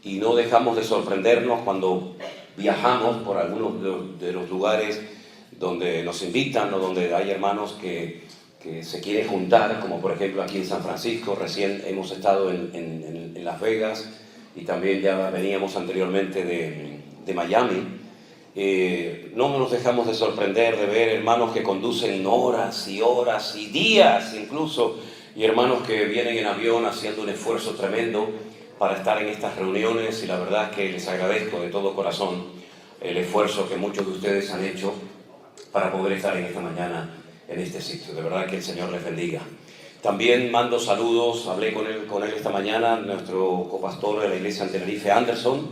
y no dejamos de sorprendernos cuando viajamos por algunos de los lugares donde nos invitan o donde hay hermanos que se quieren juntar, como por ejemplo aquí en San Francisco. Recién hemos estado en Las Vegas y también ya veníamos anteriormente de Miami. No nos dejamos de sorprender de ver hermanos que conducen horas y horas y días incluso, y hermanos que vienen en avión haciendo un esfuerzo tremendo para estar en estas reuniones, y la verdad es que les agradezco de todo corazón el esfuerzo que muchos de ustedes han hecho para poder estar en esta mañana en este sitio. De verdad que el Señor les bendiga. También mando saludos, hablé con él esta mañana, nuestro copastor de la iglesia en Tenerife, Anderson,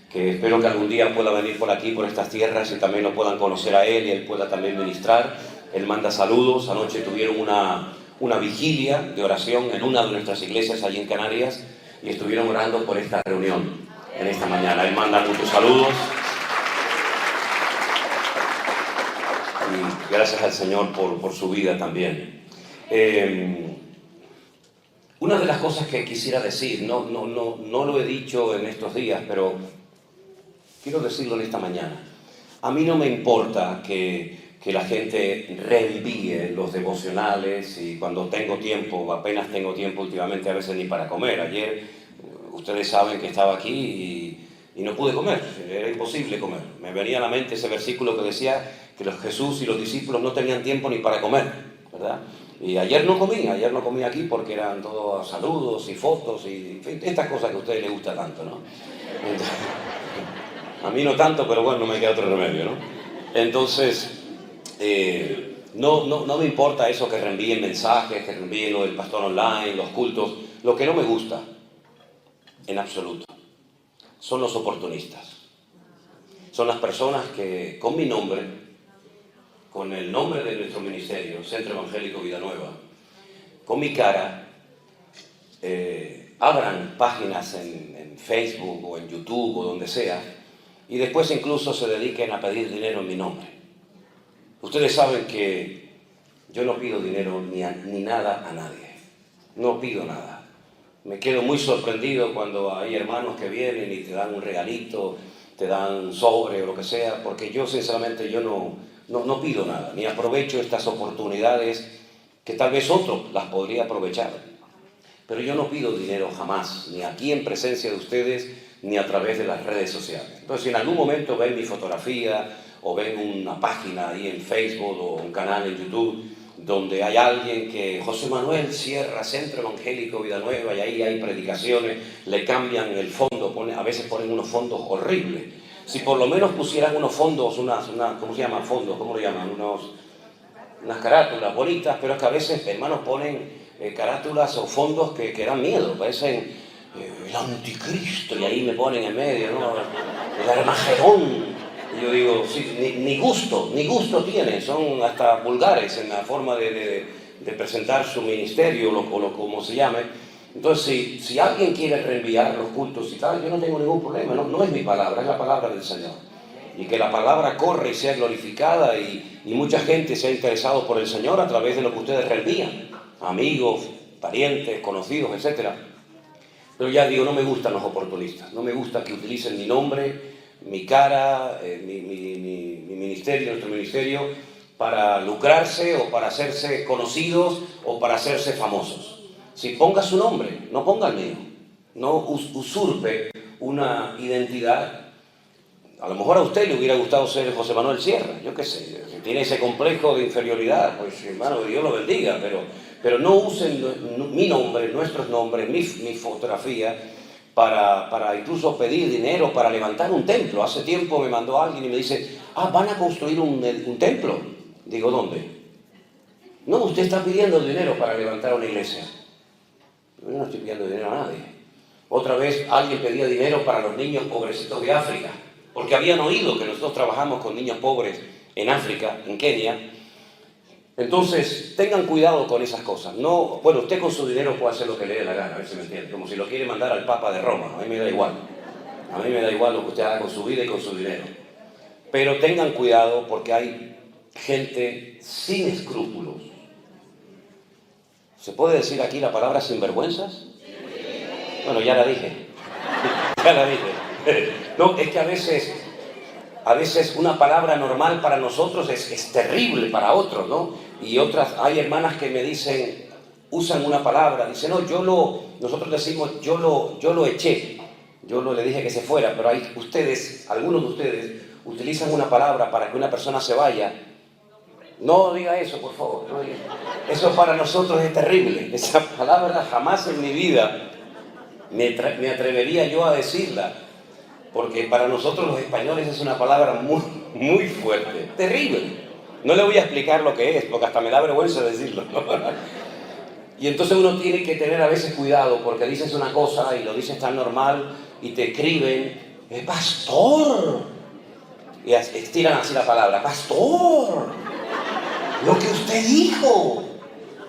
que espero que algún día pueda venir por aquí, por estas tierras, y también lo puedan conocer a él y él pueda también ministrar. Él manda saludos. Anoche tuvieron una vigilia de oración en una de nuestras iglesias allí en Canarias y estuvieron orando por esta reunión en esta mañana. Él manda muchos saludos. Y gracias al Señor por su vida también. Una de las cosas que quisiera decir, no lo he dicho en estos días, pero quiero decirlo en esta mañana. A mí no me importa que la gente reenvíe los devocionales, y cuando tengo tiempo, apenas tengo tiempo últimamente, a veces ni para comer. Ayer, ustedes saben que estaba aquí y no pude comer, era imposible comer. Me venía a la mente ese versículo que decía que Jesús y los discípulos no tenían tiempo ni para comer, ¿verdad? Y ayer no comí aquí porque eran todos saludos y fotos y estas cosas que a ustedes les gusta tanto, ¿no? Entonces, a mí no tanto, pero bueno, no me queda otro remedio, ¿no? Entonces, no me importa eso, que reenvíen mensajes, que reenvíen lo del pastor online, los cultos. Lo que no me gusta, en absoluto, son los oportunistas. Son las personas que con mi nombre, con el nombre de nuestro ministerio, Centro Evangélico Vida Nueva, con mi cara, abran páginas en Facebook o en YouTube o donde sea, y después incluso se dediquen a pedir dinero en mi nombre. Ustedes saben que yo no pido dinero ni nada a nadie. No pido nada. Me quedo muy sorprendido cuando hay hermanos que vienen y te dan un regalito, te dan un sobre o lo que sea, porque yo sinceramente no pido nada, ni aprovecho estas oportunidades que tal vez otro las podría aprovechar. Pero yo no pido dinero jamás, ni aquí en presencia de ustedes, ni a través de las redes sociales. Entonces, si en algún momento ven mi fotografía o ven una página ahí en Facebook o un canal en YouTube donde hay alguien que José Manuel Sierra, Centro Evangélico Vida Nueva, y ahí hay predicaciones, le cambian el fondo, a veces ponen unos fondos horribles. Si por lo menos pusieran unos fondos, ¿cómo se llama? Fondos, ¿cómo lo llaman? Unas carátulas bonitas, pero es que a veces, hermanos, ponen carátulas o fondos que dan miedo, parecen el anticristo, y ahí me ponen en medio, ¿no? El Armagedón. Y yo digo, sí, ni gusto tienen, son hasta vulgares en la forma de presentar su ministerio o como se llame. Entonces, si alguien quiere reenviar los cultos y tal, yo no tengo ningún problema, no es mi palabra, es la palabra del Señor. Y que la palabra corre y sea glorificada, y mucha gente sea interesado por el Señor a través de lo que ustedes reenvían, amigos, parientes, conocidos, etc. Pero ya digo, no me gustan los oportunistas, no me gusta que utilicen mi nombre, mi cara, mi ministerio, nuestro ministerio, para lucrarse o para hacerse conocidos o para hacerse famosos. Si ponga su nombre, no ponga el mío, no usurpe una identidad. A lo mejor a usted le hubiera gustado ser José Manuel Sierra, yo qué sé, si tiene ese complejo de inferioridad, pues hermano, Dios lo bendiga, pero no usen mi nombre, nuestros nombres, mi fotografía, para incluso pedir dinero para levantar un templo. Hace tiempo me mandó alguien y me dice, ¿van a construir un templo? Digo, ¿dónde? No, usted está pidiendo dinero para levantar una iglesia. Yo no estoy pidiendo dinero a nadie. Otra vez alguien pedía dinero para los niños pobrecitos de África, porque habían oído que nosotros trabajamos con niños pobres en África, en Kenia. Entonces, tengan cuidado con esas cosas. No, bueno, usted con su dinero puede hacer lo que le dé la gana, a ver si me entiende, como si lo quiere mandar al Papa de Roma. A mí me da igual. A mí me da igual lo que usted haga con su vida y con su dinero. Pero tengan cuidado, porque hay gente sin escrúpulos. ¿Se puede decir aquí la palabra sinvergüenzas? Bueno, ya la dije. Ya la dije. No, es que a veces una palabra normal para nosotros es terrible para otros, ¿no? Y otras, hay hermanas que me dicen, usan una palabra, dicen, no, nosotros decimos, yo lo eché, le dije que se fuera, pero hay algunos de ustedes, utilizan una palabra para que una persona se vaya. No diga eso, por favor. No diga. Eso para nosotros es terrible. Esa palabra jamás en mi vida me atrevería yo a decirla. Porque para nosotros los españoles es una palabra muy, muy fuerte. Terrible. No le voy a explicar lo que es, porque hasta me da vergüenza decirlo. Y entonces uno tiene que tener a veces cuidado, porque dices una cosa y lo dices tan normal y te escriben, pastor. Y estiran así la palabra, pastor. Lo que usted dijo.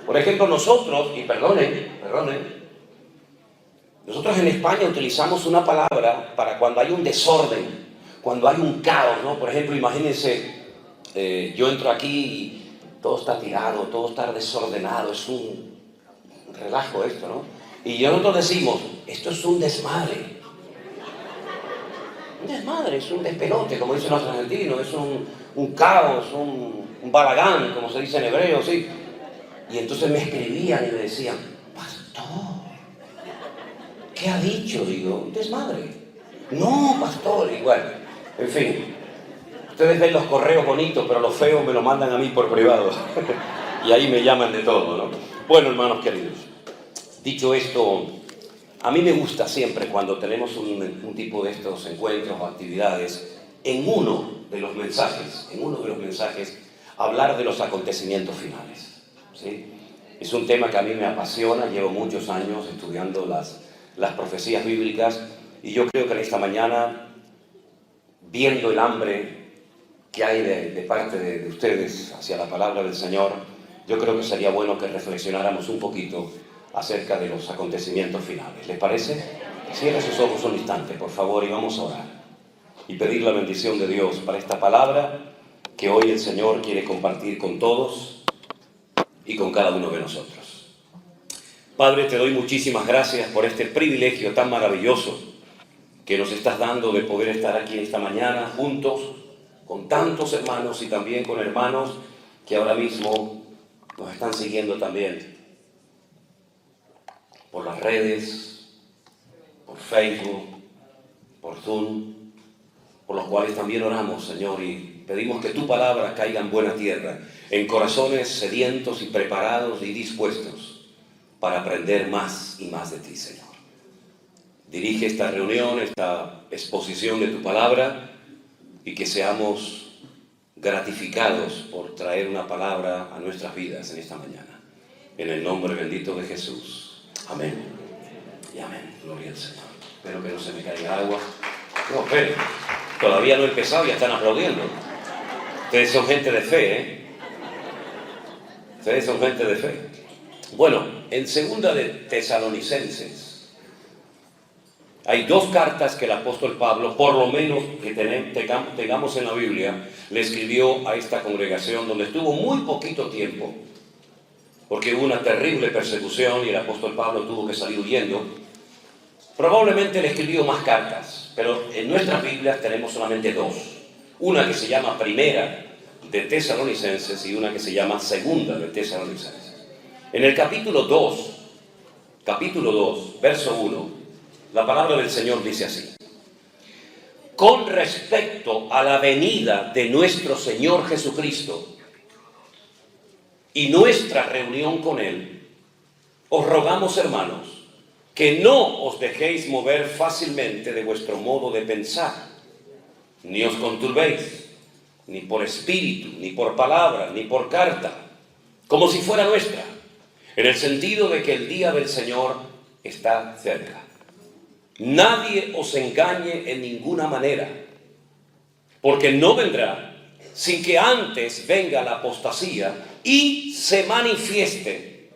Por ejemplo, nosotros, y perdonen, nosotros en España utilizamos una palabra para cuando hay un desorden, cuando hay un caos, ¿no? Por ejemplo, imagínense, yo entro aquí y todo está tirado, todo está desordenado, es un relajo esto, ¿no? Y nosotros decimos, esto es un desmadre. Un desmadre, es un despelote, como dicen los argentinos, es un caos, un balagán, como se dice en hebreo, ¿sí? Y entonces me escribían y me decían, pastor, ¿qué ha dicho? Digo, un desmadre. No, pastor, igual. En fin, ustedes ven los correos bonitos, pero los feos me lo mandan a mí por privado. Y ahí me llaman de todo, ¿no? Bueno, hermanos queridos, dicho esto, a mí me gusta siempre cuando tenemos un tipo de estos encuentros o actividades, en uno de los mensajes, hablar de los acontecimientos finales, ¿sí? Es un tema que a mí me apasiona, llevo muchos años estudiando las profecías bíblicas y yo creo que en esta mañana, viendo el hambre que hay de parte de ustedes hacia la palabra del Señor, yo creo que sería bueno que reflexionáramos un poquito acerca de los acontecimientos finales. ¿Les parece? Cierren sus ojos un instante, por favor, y vamos a orar y pedir la bendición de Dios para esta palabra que hoy el Señor quiere compartir con todos y con cada uno de nosotros. Padre, te doy muchísimas gracias por este privilegio tan maravilloso que nos estás dando de poder estar aquí esta mañana juntos con tantos hermanos y también con hermanos que ahora mismo nos están siguiendo también por las redes, por Facebook, por Zoom, por los cuales también oramos, Señor, y pedimos que tu palabra caiga en buena tierra, en corazones sedientos y preparados y dispuestos para aprender más y más de ti, Señor. Dirige esta reunión, esta exposición de tu palabra, y que seamos gratificados por traer una palabra a nuestras vidas en esta mañana. En el nombre bendito de Jesús. Amén. Y amén. Gloria al Señor. Espero que no se me caiga agua. No, esperen. Todavía no he empezado y ya están aplaudiendo. Ustedes son gente de fe, ¿eh? Ustedes son gente de fe. Bueno, en segunda de Tesalonicenses hay dos cartas que el apóstol Pablo, por lo menos que tengamos en la Biblia, le escribió a esta congregación donde estuvo muy poquito tiempo, porque hubo una terrible persecución y el apóstol Pablo tuvo que salir huyendo. Probablemente le escribió más cartas, pero en nuestras Biblias tenemos solamente dos. Una que se llama Primera de Tesalonicenses y una que se llama Segunda de Tesalonicenses. En el capítulo 2, verso 1, la palabra del Señor dice así: con respecto a la venida de nuestro Señor Jesucristo y nuestra reunión con Él, os rogamos, hermanos, que no os dejéis mover fácilmente de vuestro modo de pensar, ni os conturbéis, ni por espíritu, ni por palabra, ni por carta, como si fuera nuestra, en el sentido de que el día del Señor está cerca. Nadie os engañe en ninguna manera, porque no vendrá sin que antes venga la apostasía y se manifieste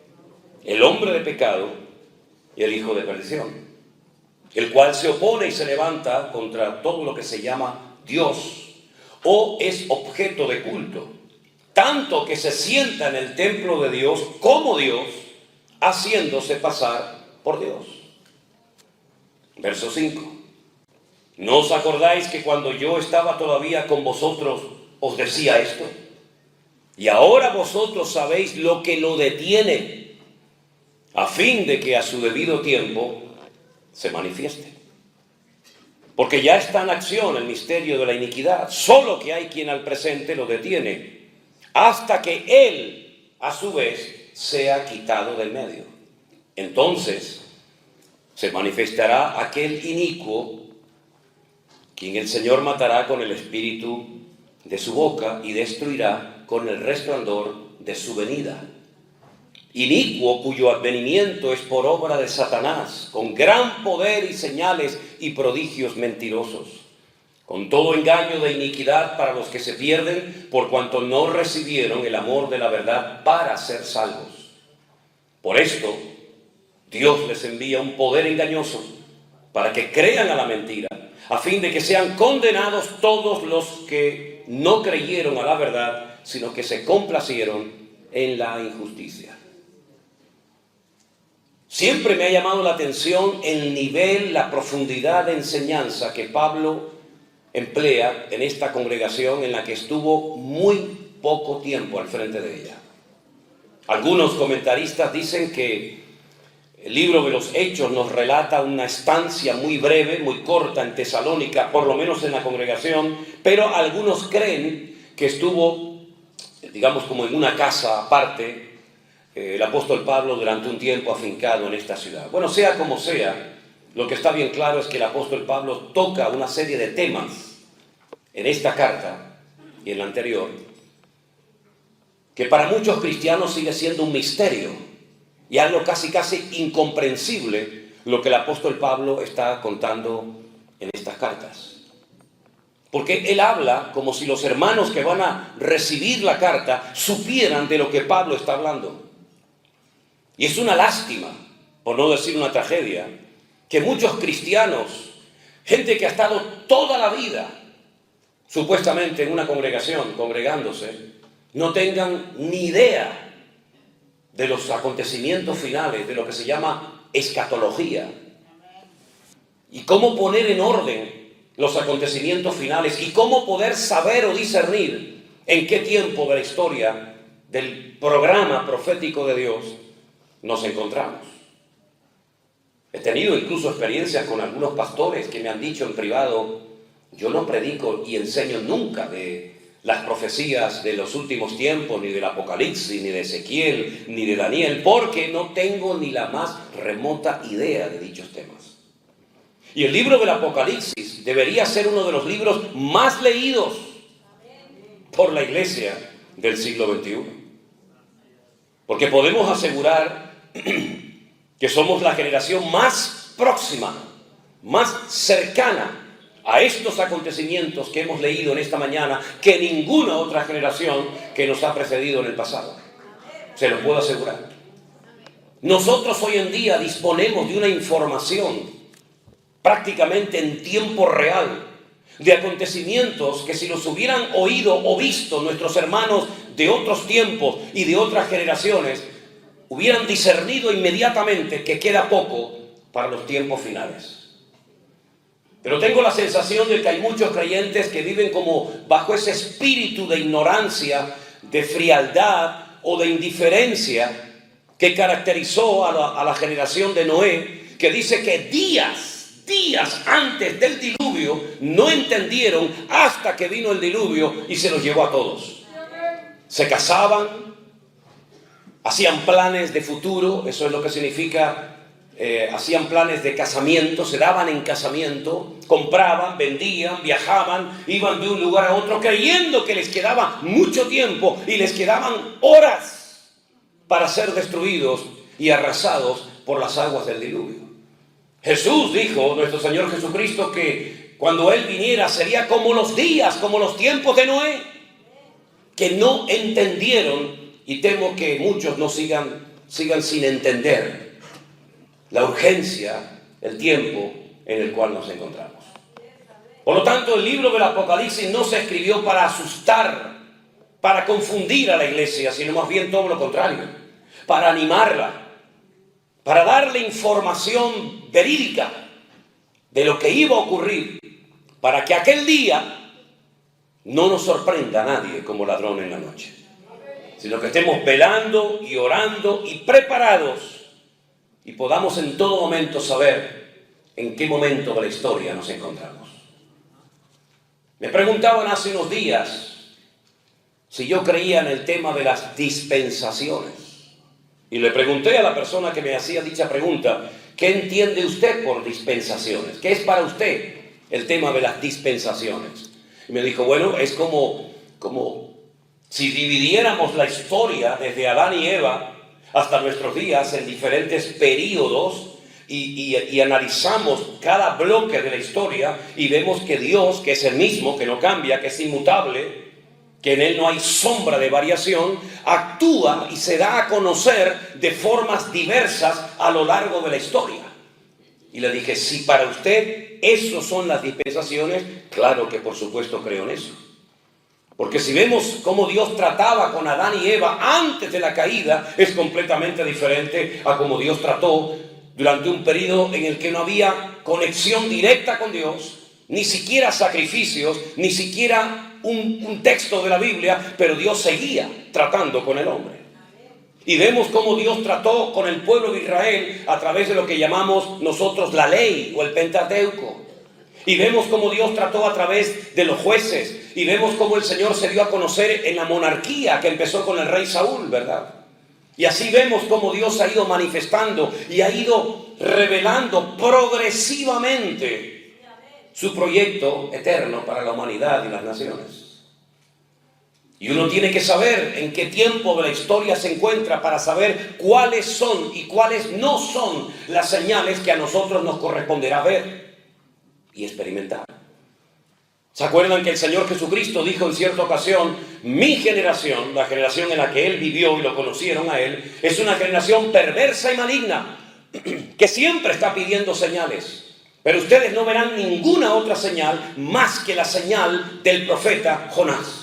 el hombre de pecado y el hijo de perdición, el cual se opone y se levanta contra todo lo que se llama Dios o es objeto de culto, tanto que se sienta en el templo de Dios como Dios, haciéndose pasar por Dios. Verso 5. ¿No os acordáis que cuando yo estaba todavía con vosotros os decía esto? Y ahora vosotros sabéis lo que lo detiene, a fin de que a su debido tiempo se manifieste. Porque ya está en acción el misterio de la iniquidad, solo que hay quien al presente lo detiene, hasta que él, a su vez, sea quitado del medio. Entonces se manifestará aquel inicuo, quien el Señor matará con el espíritu de su boca y destruirá con el resplandor de su venida. Inicuo cuyo advenimiento es por obra de Satanás, con gran poder y señales y prodigios mentirosos, con todo engaño de iniquidad para los que se pierden, por cuanto no recibieron el amor de la verdad para ser salvos. Por esto, Dios les envía un poder engañoso para que crean a la mentira, a fin de que sean condenados todos los que no creyeron a la verdad, sino que se complacieron en la injusticia. Siempre me ha llamado la atención el nivel, la profundidad de enseñanza que Pablo emplea en esta congregación en la que estuvo muy poco tiempo al frente de ella. Algunos comentaristas dicen que el libro de los Hechos nos relata una estancia muy breve, muy corta en Tesalónica, por lo menos en la congregación, pero algunos creen que estuvo, digamos, como en una casa aparte, el apóstol Pablo durante un tiempo afincado en esta ciudad. Bueno, sea como sea, lo que está bien claro es que el apóstol Pablo toca una serie de temas en esta carta y en la anterior, que para muchos cristianos sigue siendo un misterio y algo casi incomprensible lo que el apóstol Pablo está contando en estas cartas. Porque él habla como si los hermanos que van a recibir la carta supieran de lo que Pablo está hablando. Y es una lástima, por no decir una tragedia, que muchos cristianos, gente que ha estado toda la vida supuestamente en una congregación, congregándose, no tengan ni idea de los acontecimientos finales, de lo que se llama escatología, y cómo poner en orden los acontecimientos finales, y cómo poder saber o discernir en qué tiempo de la historia del programa profético de Dios nos encontramos. He tenido incluso experiencias con algunos pastores que me han dicho en privado: yo no predico y enseño nunca de las profecías de los últimos tiempos, ni del Apocalipsis, ni de Ezequiel, ni de Daniel, porque no tengo ni la más remota idea de dichos temas. Y el libro del Apocalipsis debería ser uno de los libros más leídos por la iglesia del siglo XXI. Porque podemos asegurar que somos la generación más próxima, más cercana a estos acontecimientos que hemos leído en esta mañana que ninguna otra generación que nos ha precedido en el pasado. Se lo puedo asegurar. Nosotros hoy en día disponemos de una información prácticamente en tiempo real de acontecimientos que si los hubieran oído o visto nuestros hermanos de otros tiempos y de otras generaciones, hubieran discernido inmediatamente que queda poco para los tiempos finales. Pero tengo la sensación de que hay muchos creyentes que viven como bajo ese espíritu de ignorancia, de frialdad o de indiferencia que caracterizó a la generación de Noé, que dice que días antes del diluvio no entendieron hasta que vino el diluvio y se los llevó a todos. Se casaban, hacían planes de futuro, eso es lo que significa, hacían planes de casamiento, se daban en casamiento, compraban, vendían, viajaban, iban de un lugar a otro creyendo que les quedaba mucho tiempo y les quedaban horas para ser destruidos y arrasados por las aguas del diluvio. Jesús dijo, nuestro Señor Jesucristo, que cuando Él viniera sería como los días, como los tiempos de Noé, que no entendieron, y temo que muchos no sigan sin entender la urgencia, el tiempo en el cual nos encontramos. Por lo tanto, el libro del Apocalipsis no se escribió para asustar, para confundir a la iglesia, sino más bien todo lo contrario, para animarla, para darle información verídica de lo que iba a ocurrir para que aquel día no nos sorprenda a nadie como ladrón en la noche, sino que estemos velando y orando y preparados y podamos en todo momento saber en qué momento de la historia nos encontramos. Me preguntaban hace unos días si yo creía en el tema de las dispensaciones. Y le pregunté a la persona que me hacía dicha pregunta, ¿qué entiende usted por dispensaciones? ¿Qué es para usted el tema de las dispensaciones? Y me dijo, bueno, es como si dividiéramos la historia desde Adán y Eva hasta nuestros días en diferentes períodos y analizamos cada bloque de la historia y vemos que Dios, que es el mismo, que no cambia, que es inmutable, que en Él no hay sombra de variación, actúa y se da a conocer de formas diversas a lo largo de la historia. Y le dije, si para usted eso son las dispensaciones, claro que por supuesto creo en eso. Porque si vemos cómo Dios trataba con Adán y Eva antes de la caída, es completamente diferente a cómo Dios trató durante un periodo en el que no había conexión directa con Dios, ni siquiera sacrificios, ni siquiera un texto de la Biblia, pero Dios seguía tratando con el hombre. Y vemos cómo Dios trató con el pueblo de Israel a través de lo que llamamos nosotros la ley o el Pentateuco. Y vemos cómo Dios trató a través de los jueces. Y vemos cómo el Señor se dio a conocer en la monarquía que empezó con el rey Saúl, ¿verdad? Y así vemos cómo Dios ha ido manifestando y ha ido revelando progresivamente su proyecto eterno para la humanidad y las naciones. Y uno tiene que saber en qué tiempo de la historia se encuentra para saber cuáles son y cuáles no son las señales que a nosotros nos corresponderá ver y experimentar. ¿Se acuerdan que el Señor Jesucristo dijo en cierta ocasión, mi generación, la generación en la que Él vivió y lo conocieron a Él, es una generación perversa y maligna, que siempre está pidiendo señales? Pero ustedes no verán ninguna otra señal más que la señal del profeta Jonás.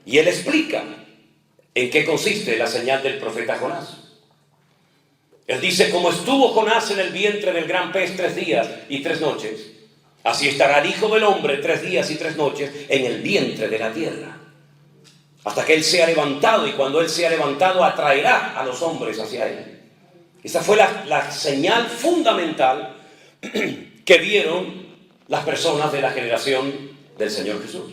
Y Él explica en qué consiste la señal del profeta Jonás. Él dice, como estuvo Jonás en el vientre del gran pez 3 días y 3 noches, así estará el Hijo del Hombre 3 días y 3 noches en el vientre de la tierra, hasta que Él sea levantado, y cuando Él sea levantado atraerá a los hombres hacia Él. Esa fue la señal fundamental que vieron las personas de la generación del Señor Jesús.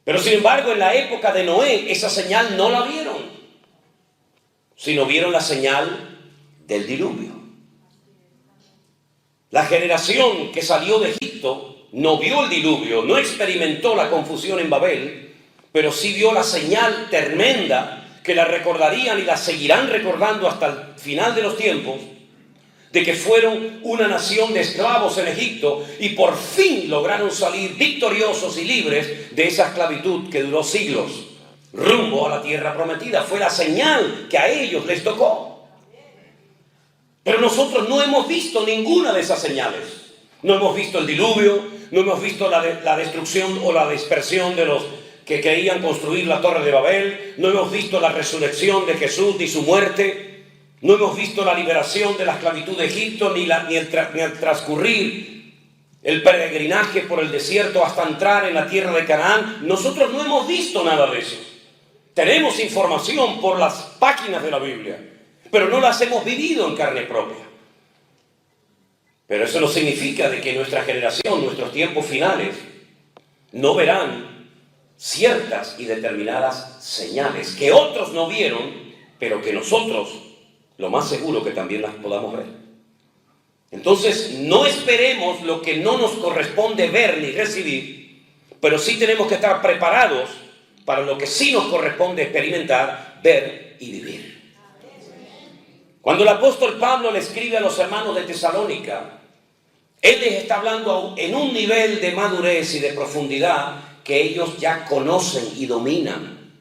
Pero sin embargo, en la época de Noé, esa señal no la vieron, sino vieron la señal del diluvio. La generación que salió de Egipto no vio el diluvio, no experimentó la confusión en Babel, pero sí vio la señal tremenda que la recordarían y la seguirán recordando hasta el final de los tiempos, de que fueron una nación de esclavos en Egipto y por fin lograron salir victoriosos y libres de esa esclavitud que duró siglos, rumbo a la tierra prometida. Fue la señal que a ellos les tocó. Pero nosotros no hemos visto ninguna de esas señales. No hemos visto el diluvio, no hemos visto la destrucción o la dispersión de los que querían construir la Torre de Babel, no hemos visto la resurrección de Jesús ni su muerte, no hemos visto la liberación de la esclavitud de Egipto, ni el transcurrir el peregrinaje por el desierto hasta entrar en la tierra de Canaán. Nosotros no hemos visto nada de eso. Tenemos información por las páginas de la Biblia, pero no las hemos vivido en carne propia. Pero eso no significa de que nuestra generación, nuestros tiempos finales, no verán ciertas y determinadas señales que otros no vieron, pero que nosotros, lo más seguro que también las podamos ver. Entonces, no esperemos lo que no nos corresponde ver ni recibir, pero sí tenemos que estar preparados para lo que sí nos corresponde experimentar, ver y vivir. Cuando el apóstol Pablo le escribe a los hermanos de Tesalónica, él les está hablando en un nivel de madurez y de profundidad que ellos ya conocen y dominan.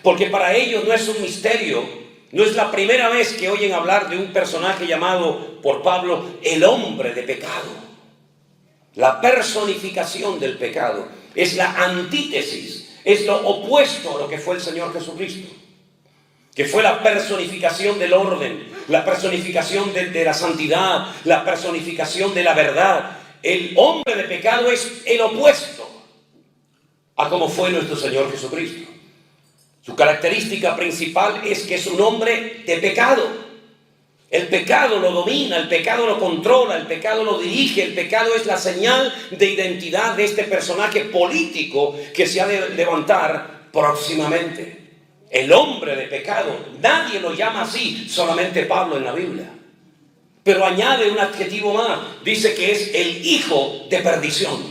Porque para ellos no es un misterio, no es la primera vez que oyen hablar de un personaje llamado por Pablo el hombre de pecado. La personificación del pecado es la antítesis, es lo opuesto a lo que fue el Señor Jesucristo, que fue la personificación del orden, la personificación de la santidad, la personificación de la verdad. el hombre de pecado es el opuesto a como fue nuestro Señor Jesucristo. Su característica principal es que es un hombre de pecado. El pecado lo domina, el pecado lo controla, el pecado lo dirige, el pecado es la señal de identidad de este personaje político que se ha de levantar próximamente. El hombre de pecado, nadie lo llama así, solamente Pablo en la Biblia. Pero añade un adjetivo más, dice que es el hijo de perdición.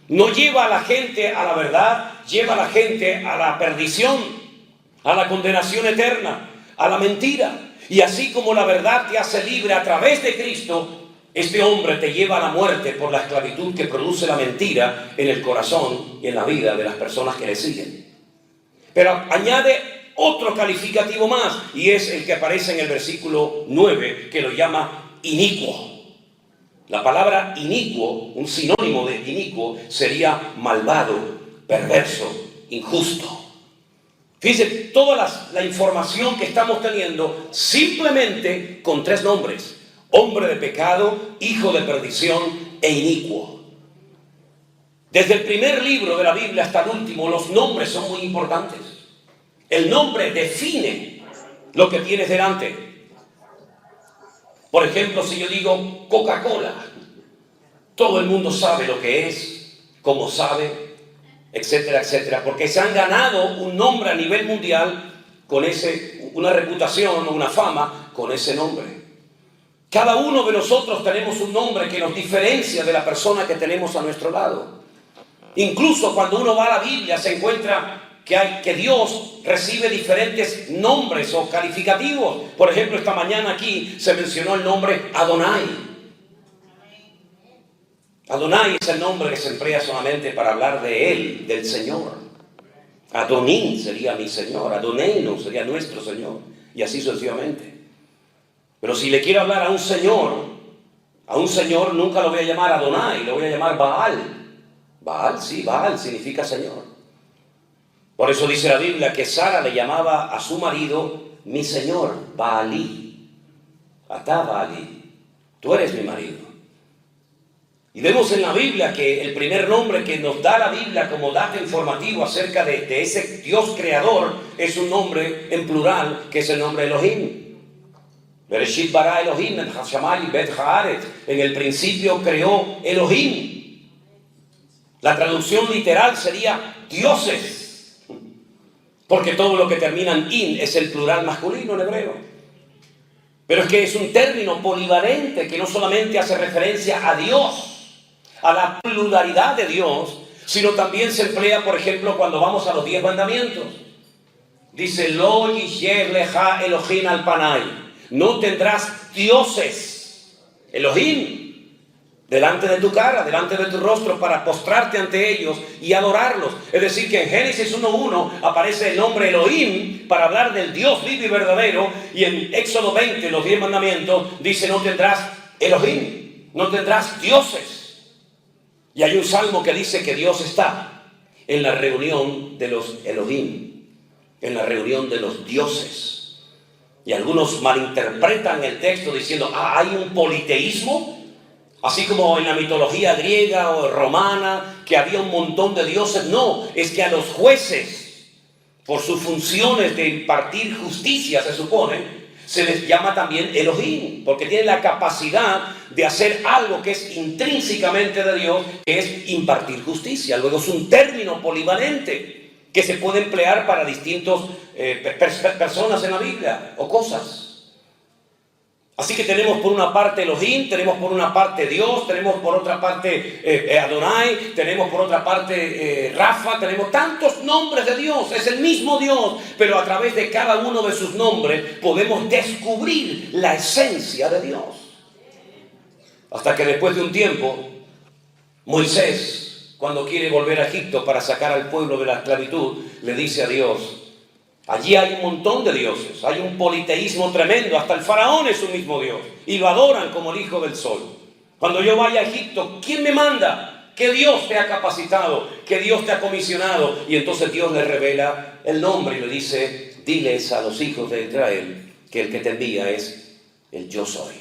No lleva a la gente a la verdad, lleva a la gente a la perdición, a la condenación eterna, a la mentira. Y así como la verdad te hace libre a través de Cristo, este hombre te lleva a la muerte por la esclavitud que produce la mentira en el corazón y en la vida de las personas que le siguen. Pero añade otro calificativo más, y es el que aparece en el versículo 9, que lo llama inicuo. La palabra inicuo, un sinónimo de inicuo, sería malvado, perverso, injusto. Fíjense, toda la información que estamos teniendo simplemente con tres nombres: hombre de pecado, hijo de perdición e inicuo. Desde el primer libro de la Biblia hasta el último, los nombres son muy importantes. El nombre define lo que tienes delante. Por ejemplo, si yo digo Coca-Cola, todo el mundo sabe lo que es, cómo sabe, etcétera, etcétera, porque se han ganado un nombre a nivel mundial con una reputación o una fama con ese nombre. Cada uno de nosotros tenemos un nombre que nos diferencia de la persona que tenemos a nuestro lado. Incluso cuando uno va a la Biblia se encuentra que Dios recibe diferentes nombres o calificativos. Por ejemplo, esta mañana aquí se mencionó el nombre Adonai. Adonai es el nombre que se emplea solamente para hablar de Él, del Señor. Adonín sería mi Señor, Adoneino sería nuestro Señor, y así sucesivamente. Pero si le quiero hablar a un Señor nunca lo voy a llamar Adonai, lo voy a llamar Baal. Baal, sí, Baal significa Señor. Por eso dice la Biblia que Sara le llamaba a su marido mi Señor, Baalí. Atá Baalí, tú eres mi marido. Y vemos en la Biblia que el primer nombre que nos da la Biblia como dato informativo acerca de ese Dios creador es un nombre en plural, que es el nombre Elohim. Bereshit bara Elohim et hashamayim bet haaretz. En el principio creó Elohim. La traducción literal sería dioses, porque todo lo que termina en in es el plural masculino en hebreo. Pero es que es un término polivalente que no solamente hace referencia a Dios, a la pluralidad de Dios, sino también se emplea, por ejemplo, cuando vamos a los 10 mandamientos. Dice, Lo yisher leja Elohim al panay. No tendrás dioses, Elohim, delante de tu cara, delante de tu rostro, para postrarte ante ellos y adorarlos. Es decir, que en Génesis 1:1 aparece el nombre Elohim para hablar del Dios vivo y verdadero, y en Éxodo 20, los 10 mandamientos, dice no tendrás Elohim, no tendrás dioses. Y hay un salmo que dice que Dios está en la reunión de los Elohim, en la reunión de los dioses. Y algunos malinterpretan el texto diciendo, hay un politeísmo, así como en la mitología griega o romana, que había un montón de dioses. No, es que a los jueces, por sus funciones de impartir justicia, se supone, se les llama también Elohim, porque tienen la capacidad de hacer algo que es intrínsecamente de Dios, que es impartir justicia. Luego es un término polivalente que se puede emplear para distintas personas en la Biblia o cosas. Así que tenemos por una parte Elohim, tenemos por una parte Dios, tenemos por otra parte Adonai, tenemos por otra parte Rafa, tenemos tantos nombres de Dios, es el mismo Dios, pero a través de cada uno de sus nombres podemos descubrir la esencia de Dios. Hasta que después de un tiempo, Moisés, cuando quiere volver a Egipto para sacar al pueblo de la esclavitud, le dice a Dios, allí hay un montón de dioses, hay un politeísmo tremendo, hasta el faraón es un mismo Dios, y lo adoran como el hijo del sol. Cuando yo vaya a Egipto, ¿quién me manda? ¿Qué Dios te ha capacitado? ¿Qué Dios te ha comisionado? Y entonces Dios le revela el nombre y le dice, diles a los hijos de Israel que el que te envía es el yo soy.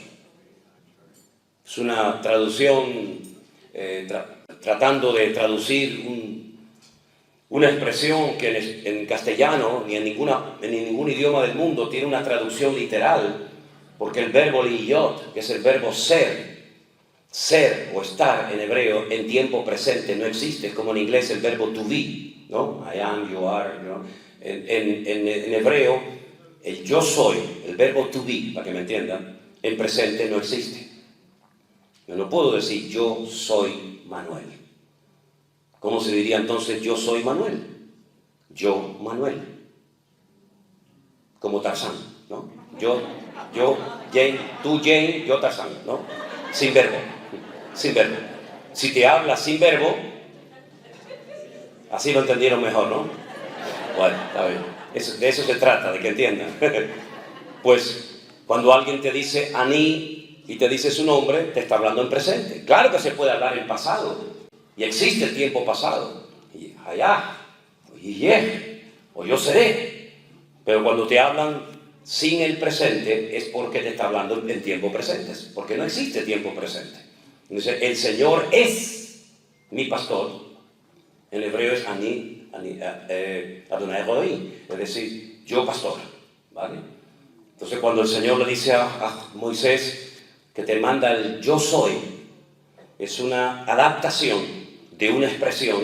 Es una traducción tratando de traducir una expresión que en castellano ni en ningún idioma del mundo tiene una traducción literal, porque el verbo liyot, que es el verbo ser o estar en hebreo, en tiempo presente no existe, es como en inglés el verbo to be, ¿no? I am, you are, ¿no? En hebreo, el yo soy, el verbo to be, para que me entiendan, en presente no existe. Yo no puedo decir yo soy Manuel. ¿Cómo se diría entonces yo soy Manuel? Yo, Manuel. Como Tarzán, ¿no? Yo, Jane, tú, Jane, yo, Tarzán, ¿no? Sin verbo. Sin verbo. Si te hablas sin verbo, así lo entendieron mejor, ¿no? Bueno, está bien. De eso se trata, de que entiendan. Pues cuando alguien te dice Aní y te dice su nombre, te está hablando en presente. Claro que se puede hablar en pasado. Y existe el tiempo pasado. Y allá, o yo seré. Pero cuando te hablan sin el presente, es porque te está hablando en tiempo presente. Porque no existe tiempo presente. Entonces, el Señor es mi pastor. En hebreo es Aní, Adonai Elohim. Es decir, yo pastor. ¿Vale? Entonces, cuando el Señor le dice a Moisés que te manda el yo soy, es una adaptación de una expresión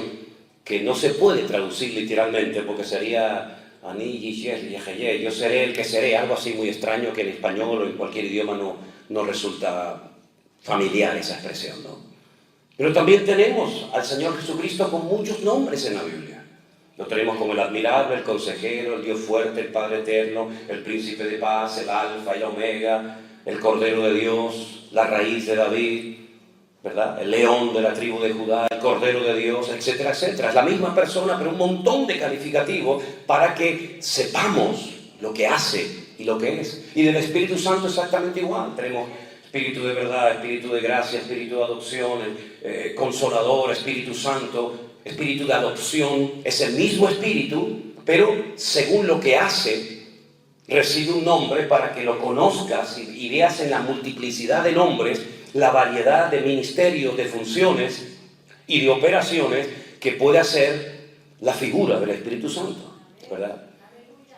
que no se puede traducir literalmente porque sería Aní, Yeye, yo seré el que seré, algo así muy extraño que en español o en cualquier idioma no resulta familiar esa expresión, ¿no? Pero también tenemos al Señor Jesucristo con muchos nombres en la Biblia. Lo tenemos como el admirable, el consejero, el Dios fuerte, el Padre eterno, el príncipe de paz, el alfa y la omega, el cordero de Dios, la raíz de David, ¿verdad? El león de la tribu de Judá, el cordero de Dios, etcétera, etcétera. Es la misma persona, pero un montón de calificativos para que sepamos lo que hace y lo que es. Y del Espíritu Santo exactamente igual. Tenemos Espíritu de verdad, Espíritu de gracia, Espíritu de adopción, Consolador, Espíritu Santo, Espíritu de adopción. Es el mismo Espíritu, pero según lo que hace, recibe un nombre para que lo conozcas y veas en la multiplicidad de nombres la variedad de ministerios, de funciones y de operaciones que puede hacer la figura del Espíritu Santo, ¿verdad?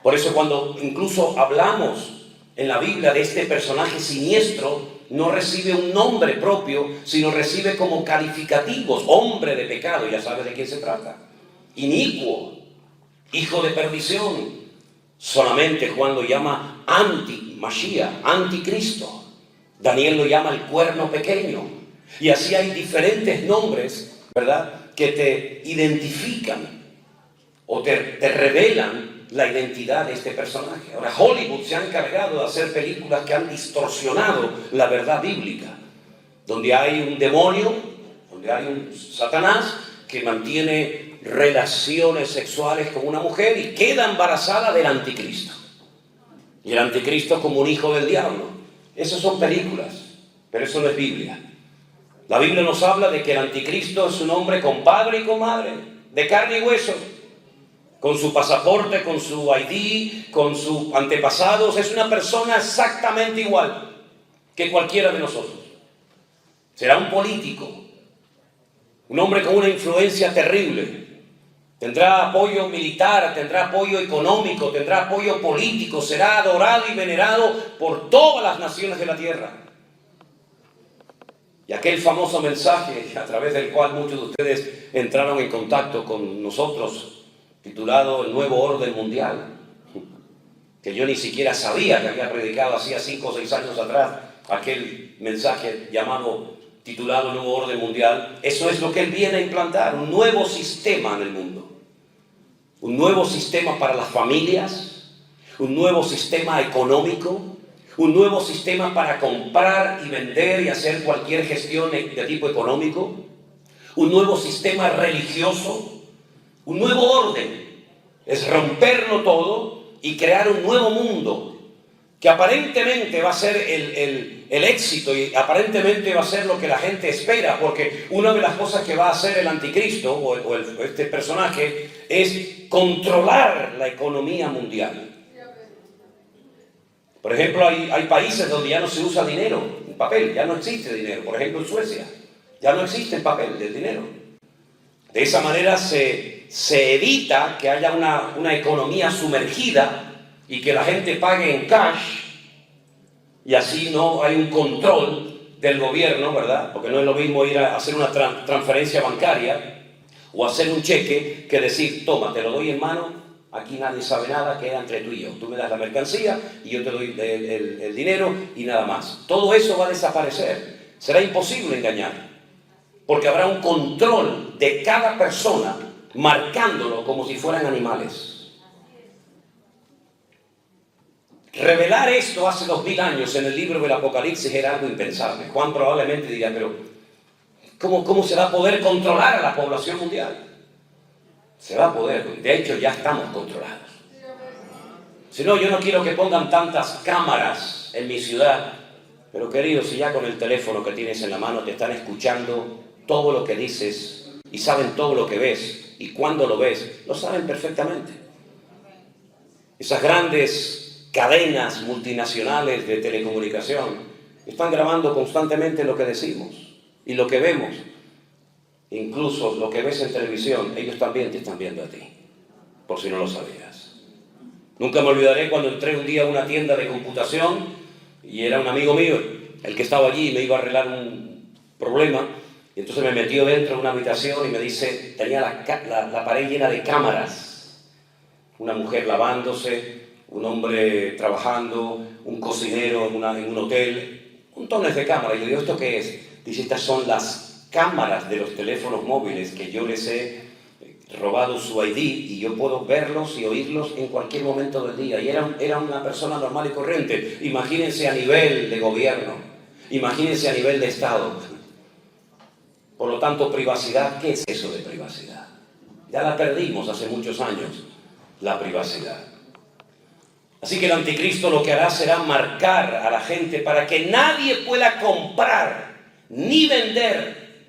Por eso cuando incluso hablamos en la Biblia de este personaje siniestro, no recibe un nombre propio, sino recibe como calificativos: hombre de pecado, ya sabes de quién se trata, inicuo, hijo de perdición. Solamente Juan lo llama anti-Mashiach, anticristo. Daniel lo llama el cuerno pequeño. Y así hay diferentes nombres, ¿verdad?, que te identifican o te revelan la identidad de este personaje. Ahora, Hollywood se ha encargado de hacer películas que han distorsionado la verdad bíblica, donde hay un demonio, donde hay un Satanás que mantiene relaciones sexuales con una mujer y queda embarazada del anticristo. Y el anticristo como un hijo del diablo. Esas son películas, pero eso no es Biblia. La Biblia nos habla de que el anticristo es un hombre con padre y con madre, de carne y hueso, con su pasaporte, con su ID, con sus antepasados. Es una persona exactamente igual que cualquiera de nosotros. Será un político, un hombre con una influencia terrible. Tendrá apoyo militar, tendrá apoyo económico, tendrá apoyo político, será adorado y venerado por todas las naciones de la tierra. Y aquel famoso mensaje a través del cual muchos de ustedes entraron en contacto con nosotros, titulado El Nuevo Orden Mundial, que yo ni siquiera sabía que había predicado hacía 5 o 6 años atrás, aquel mensaje titulado Nuevo Orden Mundial. Eso es lo que él viene a implantar, un nuevo sistema en el mundo. Un nuevo sistema para las familias, un nuevo sistema económico, un nuevo sistema para comprar y vender y hacer cualquier gestión de tipo económico, un nuevo sistema religioso, un nuevo orden. Es romperlo todo y crear un nuevo mundo que aparentemente va a ser el éxito y aparentemente va a ser lo que la gente espera, porque una de las cosas que va a hacer el anticristo o este personaje es controlar la economía mundial. Por ejemplo, hay países donde ya no se usa dinero, papel, ya no existe dinero. Por ejemplo, en Suecia. Ya no existe el papel del dinero. De esa manera se evita que haya una economía sumergida y que la gente pague en cash, y así no hay un control del gobierno, ¿verdad? Porque no es lo mismo ir a hacer una transferencia bancaria o hacer un cheque que decir, toma, te lo doy en mano, aquí nadie sabe nada, queda entre tú y yo. Tú me das la mercancía y yo te doy el dinero y nada más. Todo eso va a desaparecer. Será imposible engañar, porque habrá un control de cada persona marcándolo como si fueran animales. Revelar esto hace 2000 años en el libro del Apocalipsis era algo impensable. Juan probablemente diría, pero ¿cómo se va a poder controlar a la población mundial? Se va a poder, de hecho ya estamos controlados. Si no, yo no quiero que pongan tantas cámaras en mi ciudad, pero querido, si ya con el teléfono que tienes en la mano te están escuchando todo lo que dices y saben todo lo que ves y cuando lo ves, lo saben perfectamente. Esas grandes cadenas multinacionales de telecomunicación están grabando constantemente lo que decimos y lo que vemos. Incluso lo que ves en televisión, ellos también te están viendo a ti, por si no lo sabías. Nunca me olvidaré cuando entré un día a una tienda de computación y era un amigo mío el que estaba allí y me iba a arreglar un problema, y entonces me metió dentro de una habitación y me dice, tenía la pared llena de cámaras, una mujer lavándose, un hombre trabajando, un cocinero en un hotel, montones de cámaras. Y yo digo, ¿esto qué es? Dice, estas son las cámaras de los teléfonos móviles que yo les he robado su ID y yo puedo verlos y oírlos en cualquier momento del día. Y era una persona normal y corriente. Imagínense a nivel de gobierno, imagínense a nivel de Estado. Por lo tanto, privacidad, ¿qué es eso de privacidad? Ya la perdimos hace muchos años, la privacidad. Así que el anticristo lo que hará será marcar a la gente para que nadie pueda comprar ni vender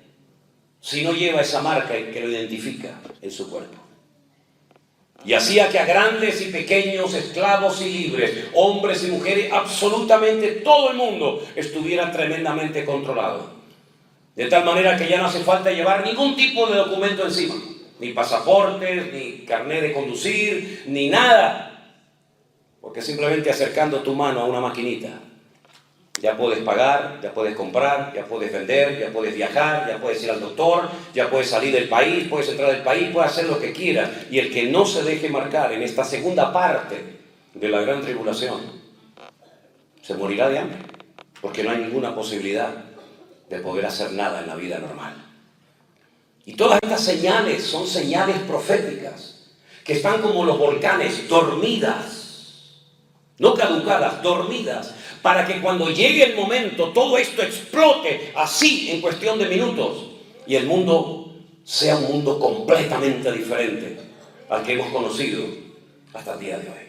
si no lleva esa marca que lo identifica en su cuerpo. Y hacía que a grandes y pequeños, esclavos y libres, hombres y mujeres, absolutamente todo el mundo estuviera tremendamente controlado. De tal manera que ya no hace falta llevar ningún tipo de documento encima, ni pasaportes, ni carnet de conducir, ni nada. Porque simplemente acercando tu mano a una maquinita, ya puedes pagar, ya puedes comprar, ya puedes vender, ya puedes viajar, ya puedes ir al doctor, ya puedes salir del país, puedes entrar del país, puedes hacer lo que quieras. Y el que no se deje marcar en esta segunda parte de la gran tribulación, se morirá de hambre, porque no hay ninguna posibilidad de poder hacer nada en la vida normal. Y todas estas señales son señales proféticas, que están como los volcanes, dormidas. No caducadas, dormidas, para que cuando llegue el momento todo esto explote así en cuestión de minutos y el mundo sea un mundo completamente diferente al que hemos conocido hasta el día de hoy.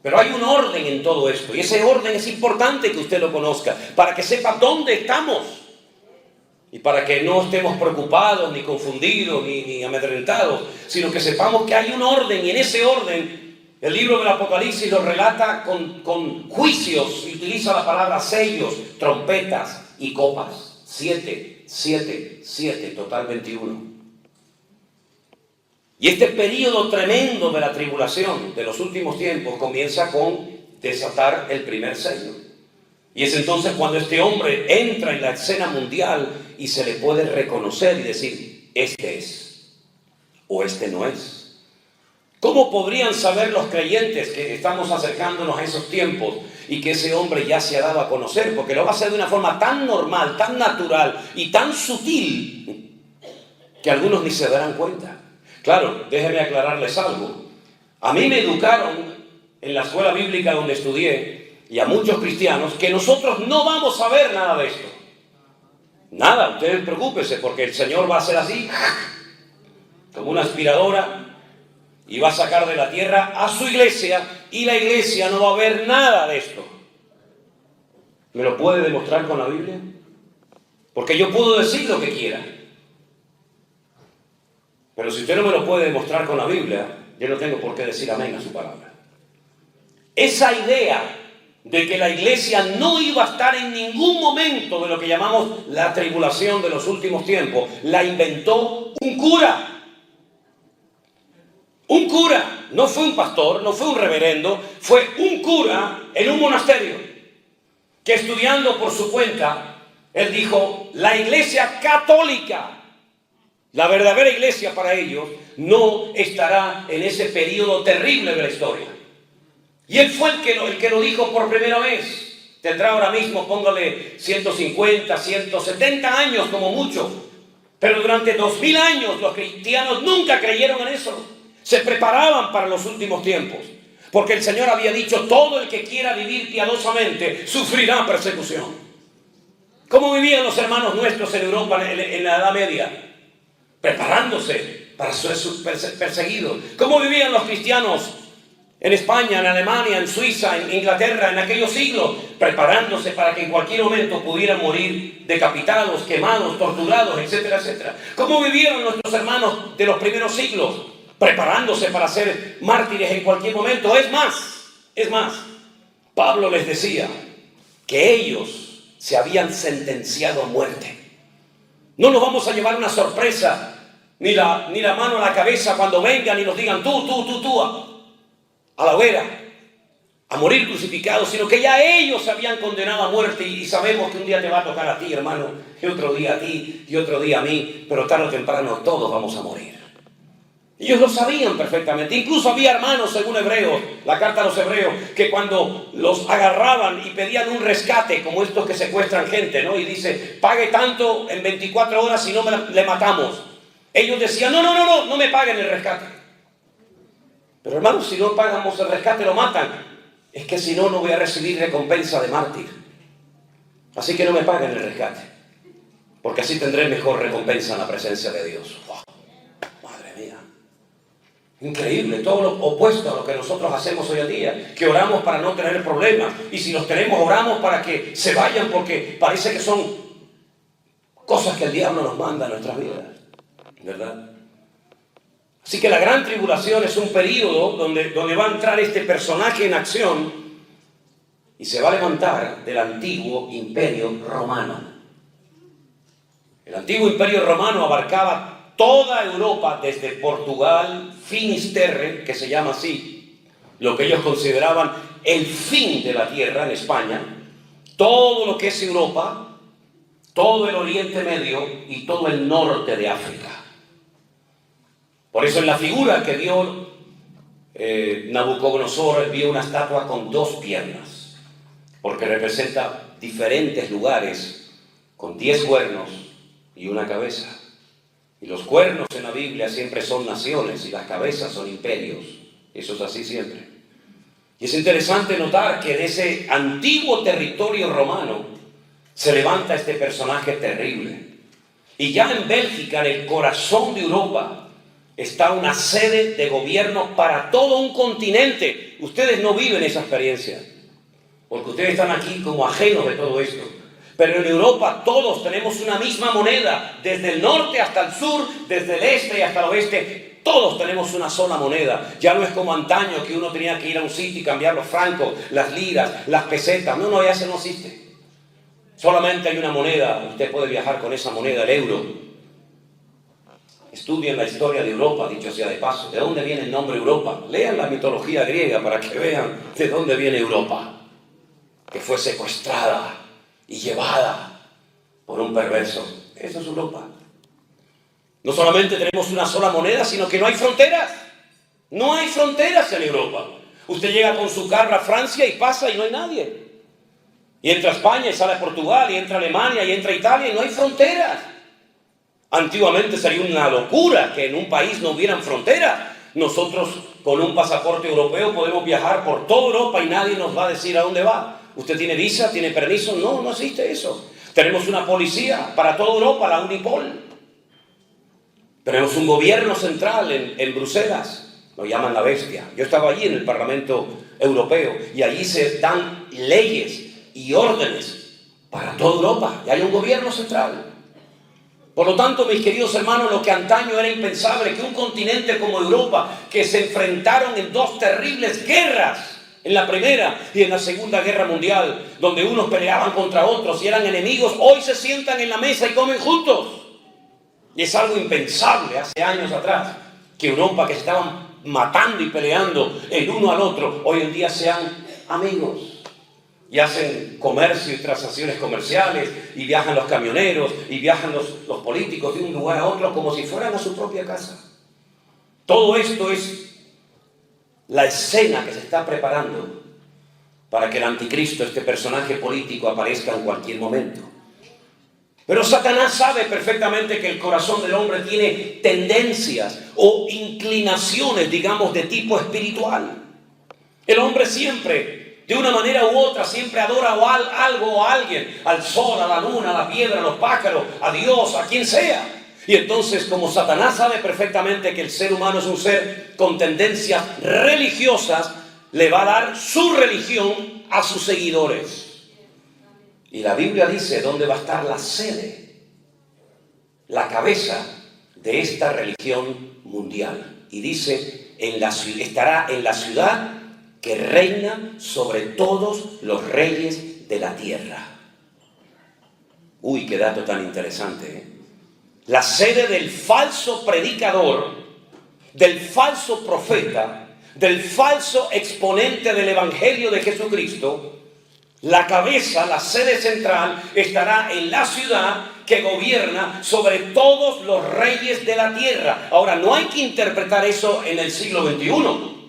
Pero hay un orden en todo esto y ese orden es importante que usted lo conozca para que sepa dónde estamos y para que no estemos preocupados, ni confundidos, ni amedrentados, sino que sepamos que hay un orden y en ese orden el libro del Apocalipsis lo relata con juicios y utiliza la palabra sellos, trompetas y copas. 7, 7, 7, total 21. Y este periodo tremendo de la tribulación de los últimos tiempos comienza con desatar el primer sello. Y es entonces cuando este hombre entra en la escena mundial y se le puede reconocer y decir, este es, o este no es. ¿Cómo podrían saber los creyentes que estamos acercándonos a esos tiempos y que ese hombre ya se ha dado a conocer? Porque lo va a hacer de una forma tan normal, tan natural y tan sutil que algunos ni se darán cuenta. Claro, déjenme aclararles algo. A mí me educaron en la escuela bíblica donde estudié y a muchos cristianos que nosotros no vamos a ver nada de esto. Nada, ustedes preocúpense porque el Señor va a hacer así, como una aspiradora, y va a sacar de la tierra a su iglesia y la iglesia no va a ver nada de esto. ¿Me lo puede demostrar con la Biblia? Porque yo puedo decir lo que quiera. Pero si usted no me lo puede demostrar con la Biblia, yo no tengo por qué decir amén a su palabra. Esa idea de que la iglesia no iba a estar en ningún momento de lo que llamamos la tribulación de los últimos tiempos, la inventó un cura. Un cura, no fue un pastor, no fue un reverendo, fue un cura en un monasterio que, estudiando por su cuenta, él dijo: la iglesia católica, la verdadera iglesia para ellos, no estará en ese periodo terrible de la historia. Y él fue el que lo dijo por primera vez. Tendrá ahora mismo, póngale 150, 170 años como mucho. Pero durante 2000 años los cristianos nunca creyeron en eso. Se preparaban para los últimos tiempos. Porque el Señor había dicho: todo el que quiera vivir piadosamente sufrirá persecución. ¿Cómo vivían los hermanos nuestros en Europa en la Edad Media? Preparándose para ser perseguidos. ¿Cómo vivían los cristianos en España, en Alemania, en Suiza, en Inglaterra, en aquellos siglos? Preparándose para que en cualquier momento pudieran morir decapitados, quemados, torturados, etcétera, etcétera. ¿Cómo vivieron nuestros hermanos de los primeros siglos? Preparándose para ser mártires en cualquier momento. Es más, Pablo les decía que ellos se habían sentenciado a muerte. No nos vamos a llevar una sorpresa, ni la mano a la cabeza cuando vengan y nos digan: tú, a la hoguera, a morir crucificados, sino que ya ellos se habían condenado a muerte. Y sabemos que un día te va a tocar a ti, hermano, y otro día a ti, y otro día a mí, pero tarde o temprano todos vamos a morir. Ellos lo sabían perfectamente. Incluso había hermanos, según Hebreos, la carta a los Hebreos, que cuando los agarraban y pedían un rescate, como estos que secuestran gente, ¿no? Y dice: pague tanto en 24 horas, si no le matamos. Ellos decían: no me paguen el rescate. Pero hermanos, si no pagamos el rescate, lo matan. Es que si no, no voy a recibir recompensa de mártir. Así que no me paguen el rescate, porque así tendré mejor recompensa en la presencia de Dios. ¡Wow! Madre mía. Increíble, todo lo opuesto a lo que nosotros hacemos hoy en día, que oramos para no tener problemas, y si los tenemos, oramos para que se vayan, porque parece que son cosas que el diablo nos manda a nuestras vidas, ¿verdad? Así que la gran tribulación es un periodo donde va a entrar este personaje en acción y se va a levantar del antiguo imperio romano. El antiguo imperio romano abarcaba toda Europa, desde Portugal, Finisterre, que se llama así, lo que ellos consideraban el fin de la tierra en España, todo lo que es Europa, todo el Oriente Medio y todo el norte de África. Por eso en la figura que vio Nabucodonosor, vio una estatua con 2 piernas, porque representa diferentes lugares con 10 cuernos y una cabeza. Y los cuernos en la Biblia siempre son naciones y las cabezas son imperios. Eso es así siempre. Y es interesante notar que de ese antiguo territorio romano se levanta este personaje terrible. Y ya en Bélgica, en el corazón de Europa, está una sede de gobierno para todo un continente. Ustedes no viven esa experiencia, porque ustedes están aquí como ajenos de todo esto. Pero en Europa todos tenemos una misma moneda, desde el norte hasta el sur, desde el este hasta el oeste. Todos tenemos una sola moneda. Ya no es como antaño, que uno tenía que ir a un sitio y cambiar los francos, las liras, las pesetas. No, ya eso no existe. Solamente hay una moneda. Usted puede viajar con esa moneda, el euro. Estudien la historia de Europa, dicho sea de paso. ¿De dónde viene el nombre Europa? Lean la mitología griega para que vean de dónde viene Europa, que fue secuestrada y llevada por un perverso. Eso es Europa. No solamente tenemos una sola moneda, sino que no hay fronteras. No hay fronteras en Europa. Usted llega con su carro a Francia y pasa y no hay nadie. Y entra a España y sale a Portugal, y entra a Alemania y entra a Italia y no hay fronteras. Antiguamente sería una locura que en un país no hubieran fronteras. Nosotros con un pasaporte europeo podemos viajar por toda Europa y nadie nos va a decir a dónde va. ¿Usted tiene visa? ¿Tiene permiso? No existe eso. Tenemos una policía para toda Europa, la Unipol. Tenemos un gobierno central en Bruselas, lo llaman la bestia. Yo estaba allí en el Parlamento Europeo y allí se dan leyes y órdenes para toda Europa y hay un gobierno central. Por lo tanto, mis queridos hermanos, lo que antaño era impensable, que un continente como Europa, que se enfrentaron en 2 terribles guerras, En la Primera y en la Segunda Guerra Mundial, donde unos peleaban contra otros y eran enemigos, hoy se sientan en la mesa y comen juntos. Y es algo impensable hace años atrás, que Europa, que se estaban matando y peleando el uno al otro, hoy en día sean amigos. Y hacen comercio y transacciones comerciales, y viajan los camioneros, y viajan los políticos de un lugar a otro como si fueran a su propia casa. Todo esto es la escena que se está preparando para que el anticristo, este personaje político, aparezca en cualquier momento. Pero Satanás sabe perfectamente que el corazón del hombre tiene tendencias o inclinaciones, digamos, de tipo espiritual. El hombre siempre, de una manera u otra, siempre adora algo o a alguien, al sol, a la luna, a la piedra, a los pájaros, a Dios, a quien sea. Y entonces, como Satanás sabe perfectamente que el ser humano es un ser con tendencias religiosas, le va a dar su religión a sus seguidores. Y la Biblia dice dónde va a estar la sede, la cabeza de esta religión mundial. Y dice, estará en la ciudad que reina sobre todos los reyes de la tierra. Uy, qué dato tan interesante, ¿eh? La sede del falso predicador, del falso profeta, del falso exponente del Evangelio de Jesucristo. La cabeza, la sede central, estará en la ciudad que gobierna sobre todos los reyes de la tierra. Ahora, no hay que interpretar eso en el siglo XXI.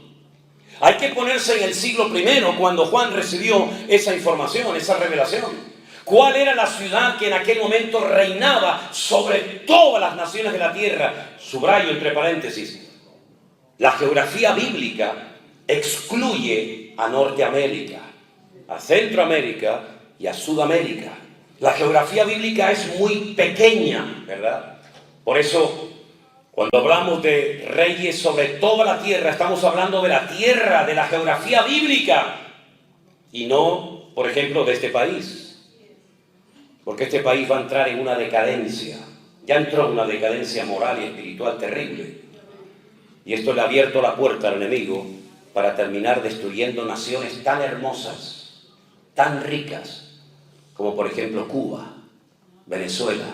Hay que ponerse en el siglo I, cuando Juan recibió esa información, esa revelación. ¿Cuál era la ciudad que en aquel momento reinaba sobre todas las naciones de la tierra? Subrayo entre paréntesis. La geografía bíblica excluye a Norteamérica, a Centroamérica y a Sudamérica. La geografía bíblica es muy pequeña, ¿verdad? Por eso, cuando hablamos de reyes sobre toda la tierra, estamos hablando de la tierra, de la geografía bíblica, y no, por ejemplo, de este país. Porque este país va a entrar en una decadencia. Ya entró en una decadencia moral y espiritual terrible. Y esto le ha abierto la puerta al enemigo para terminar destruyendo naciones tan hermosas, tan ricas, como por ejemplo Cuba, Venezuela,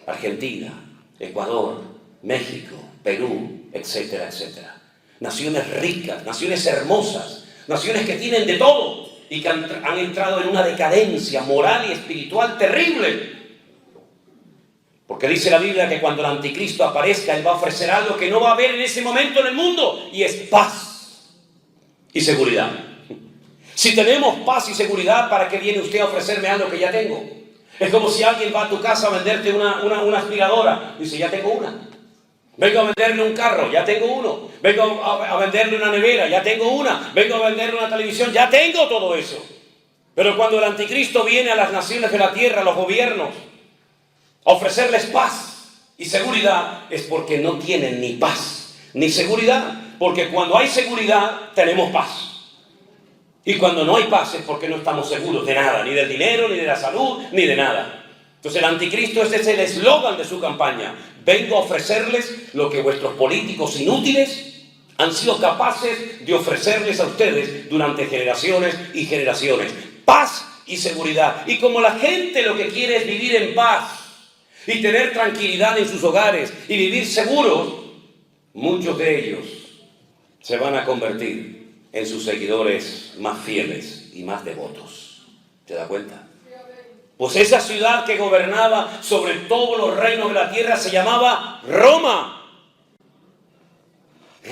Argentina, Ecuador, México, Perú, etcétera, etcétera. Naciones ricas, naciones hermosas, naciones que tienen de todo y que han entrado en una decadencia moral y espiritual terrible. Porque dice la Biblia que cuando el anticristo aparezca, él va a ofrecer algo que no va a haber en ese momento en el mundo, y es paz y seguridad. Si tenemos paz y seguridad, ¿para qué viene usted a ofrecerme algo que ya tengo? Es como si alguien va a tu casa a venderte una aspiradora. Dice, ya tengo una. Vengo a venderle un carro, ya tengo uno. Vengo a venderle una nevera, ya tengo una. Vengo a venderle una televisión, ya tengo todo eso. Pero cuando el anticristo viene a las naciones de la tierra, a los gobiernos, a ofrecerles paz y seguridad, es porque no tienen ni paz ni seguridad. Porque cuando hay seguridad, tenemos paz. Y cuando no hay paz es porque no estamos seguros de nada, ni del dinero, ni de la salud, ni de nada. Entonces el anticristo, ese es el eslogan de su campaña. Vengo a ofrecerles lo que vuestros políticos inútiles han sido capaces de ofrecerles a ustedes durante generaciones y generaciones. Paz y seguridad. Y como la gente lo que quiere es vivir en paz y tener tranquilidad en sus hogares y vivir seguros, muchos de ellos se van a convertir en sus seguidores más fieles y más devotos. ¿Se da cuenta? Pues esa ciudad que gobernaba sobre todos los reinos de la tierra se llamaba Roma.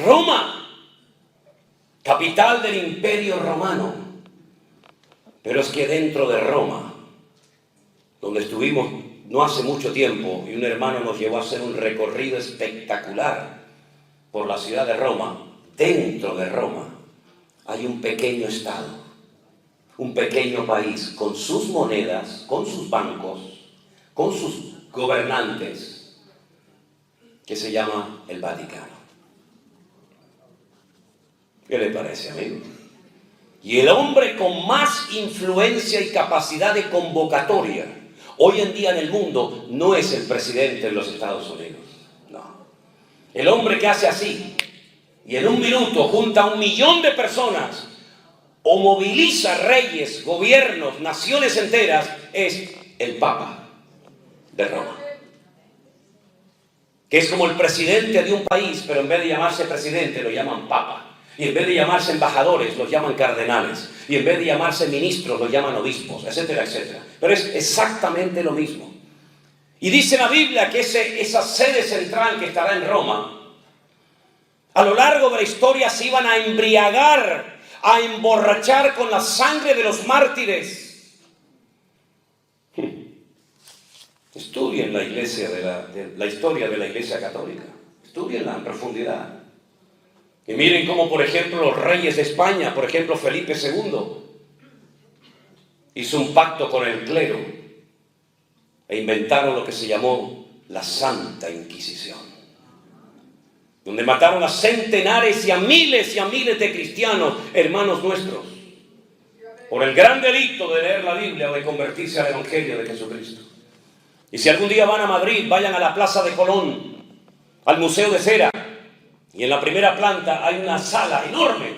Roma, capital del Imperio Romano. Pero es que dentro de Roma, donde estuvimos no hace mucho tiempo, y un hermano nos llevó a hacer un recorrido espectacular por la ciudad de Roma, dentro de Roma hay un pequeño estado, un pequeño país, con sus monedas, con sus bancos, con sus gobernantes, que se llama el Vaticano. ¿Qué le parece, amigo? Y el hombre con más influencia y capacidad de convocatoria hoy en día en el mundo no es el presidente de los Estados Unidos, no. El hombre que hace así y en un minuto junta a 1 millón de personas o moviliza reyes, gobiernos, naciones enteras, es el Papa de Roma. Que es como el presidente de un país, pero en vez de llamarse presidente lo llaman Papa. Y en vez de llamarse embajadores, los llaman cardenales. Y en vez de llamarse ministros, los llaman obispos, etcétera, etcétera. Pero es exactamente lo mismo. Y dice la Biblia que esa sede central que estará en Roma, a lo largo de la historia se iban a embriagar, a emborrachar con la sangre de los mártires. Estudien la iglesia la historia de la Iglesia Católica. Estudienla en profundidad. Y miren cómo, por ejemplo, los reyes de España, por ejemplo, Felipe II, hizo un pacto con el clero e inventaron lo que se llamó la Santa Inquisición, donde mataron a centenares y a miles de cristianos, hermanos nuestros, por el gran delito de leer la Biblia o de convertirse al Evangelio de Jesucristo. Y si algún día van a Madrid, vayan a la Plaza de Colón, al Museo de Cera, y en la primera planta hay una sala enorme,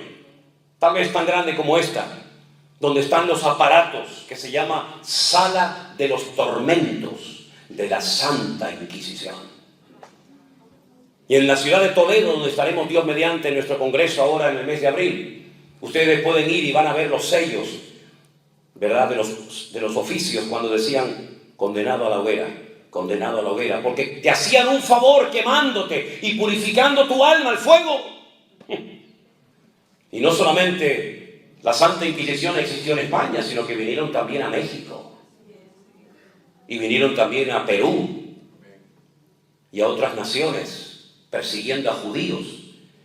tal vez tan grande como esta, donde están los aparatos, que se llama Sala de los Tormentos de la Santa Inquisición. Y en la ciudad de Toledo, donde estaremos Dios mediante en nuestro congreso ahora en el mes de abril, ustedes pueden ir y van a ver los sellos, ¿verdad?, de los oficios cuando decían condenado a la hoguera, condenado a la hoguera, porque te hacían un favor quemándote y purificando tu alma al fuego. Y no solamente la Santa Inquisición existió en España, sino que vinieron también a México, y vinieron también a Perú y a otras naciones, persiguiendo a judíos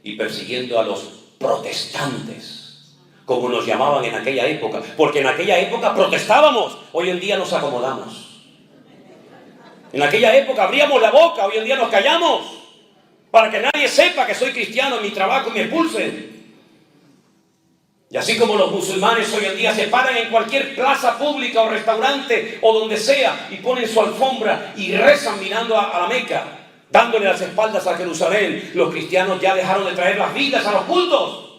y persiguiendo a los protestantes, como nos llamaban en aquella época, porque en aquella época protestábamos, hoy en día nos acomodamos. En aquella época abríamos la boca, hoy en día nos callamos, para que nadie sepa que soy cristiano en mi trabajo y me expulsen. Y así como los musulmanes hoy en día se paran en cualquier plaza pública o restaurante o donde sea y ponen su alfombra y rezan mirando a la Meca, dándole las espaldas a Jerusalén, los cristianos ya dejaron de traer las Biblias a los cultos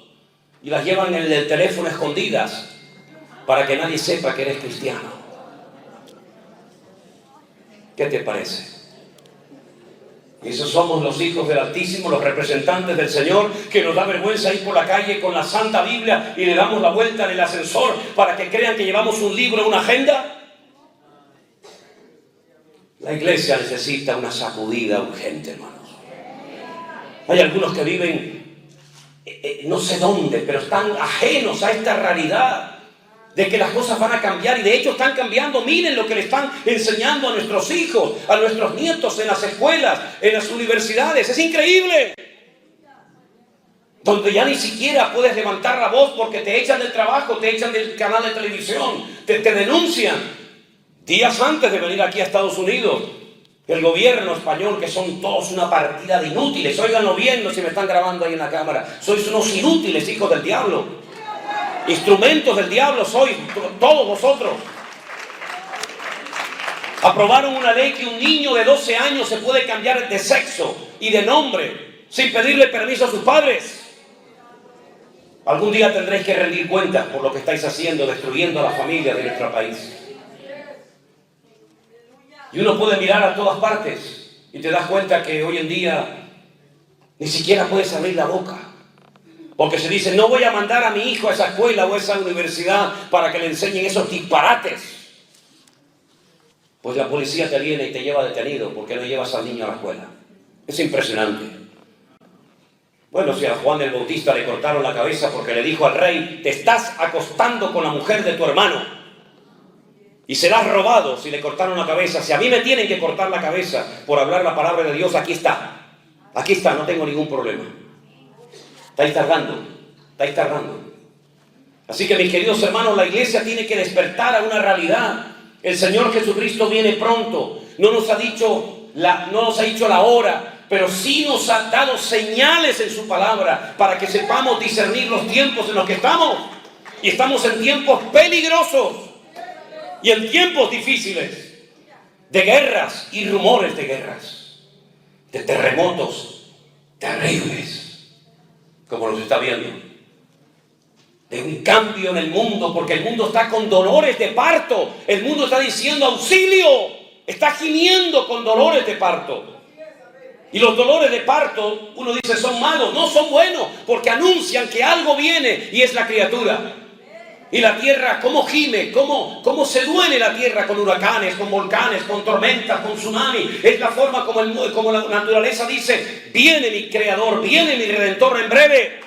y las llevan en el teléfono escondidas para que nadie sepa que eres cristiano. ¿Qué te parece? Y esos somos los hijos del Altísimo, los representantes del Señor, que nos da vergüenza ir por la calle con la Santa Biblia y le damos la vuelta en el ascensor para que crean que llevamos un libro, una agenda. La iglesia necesita una sacudida urgente, hermanos. Hay algunos que viven no sé dónde, pero están ajenos a esta realidad de que las cosas van a cambiar, y de hecho están cambiando. Miren lo que le están enseñando a nuestros hijos, a nuestros nietos en las escuelas, en las universidades. Es increíble. Donde ya ni siquiera puedes levantar la voz porque te echan del trabajo, te echan del canal de televisión, te denuncian. Días antes de venir aquí a Estados Unidos, el gobierno español, que son todos una partida de inútiles, óiganlo bien, no si me están grabando ahí en la cámara, sois unos inútiles, hijos del diablo. Instrumentos del diablo sois, todos vosotros. Aprobaron una ley que un niño de 12 años se puede cambiar de sexo y de nombre sin pedirle permiso a sus padres. Algún día tendréis que rendir cuentas por lo que estáis haciendo, destruyendo a la familia de nuestro país. Y uno puede mirar a todas partes y te das cuenta que hoy en día ni siquiera puedes abrir la boca. Porque se dice, no voy a mandar a mi hijo a esa escuela o a esa universidad para que le enseñen esos disparates. Pues la policía te viene y te lleva detenido porque no llevas al niño a la escuela. Es impresionante. Bueno, si a Juan el Bautista le cortaron la cabeza porque le dijo al rey, te estás acostando con la mujer de tu hermano y serás robado si le cortaron la cabeza. Si a mí me tienen que cortar la cabeza por hablar la palabra de Dios, aquí está. Aquí está, no tengo ningún problema. Estáis tardando. Así que, mis queridos hermanos, la iglesia tiene que despertar a una realidad. El Señor Jesucristo viene pronto. No nos ha dicho la hora, pero sí nos ha dado señales en su palabra para que sepamos discernir los tiempos en los que estamos. Y estamos en tiempos peligrosos y en tiempos difíciles, de guerras y rumores de guerras, de terremotos terribles, como los está viendo. de un cambio en el mundo, porque el mundo está con dolores de parto. El mundo está diciendo auxilio, está gimiendo con dolores de parto. Y los dolores de parto, uno dice, son malos. No, son buenos, porque anuncian que algo viene y es la criatura. Y la tierra, cómo gime, cómo se duele la tierra con huracanes, con volcanes, con tormentas, con tsunami. Es la forma como la naturaleza dice, viene mi creador, viene mi redentor en breve.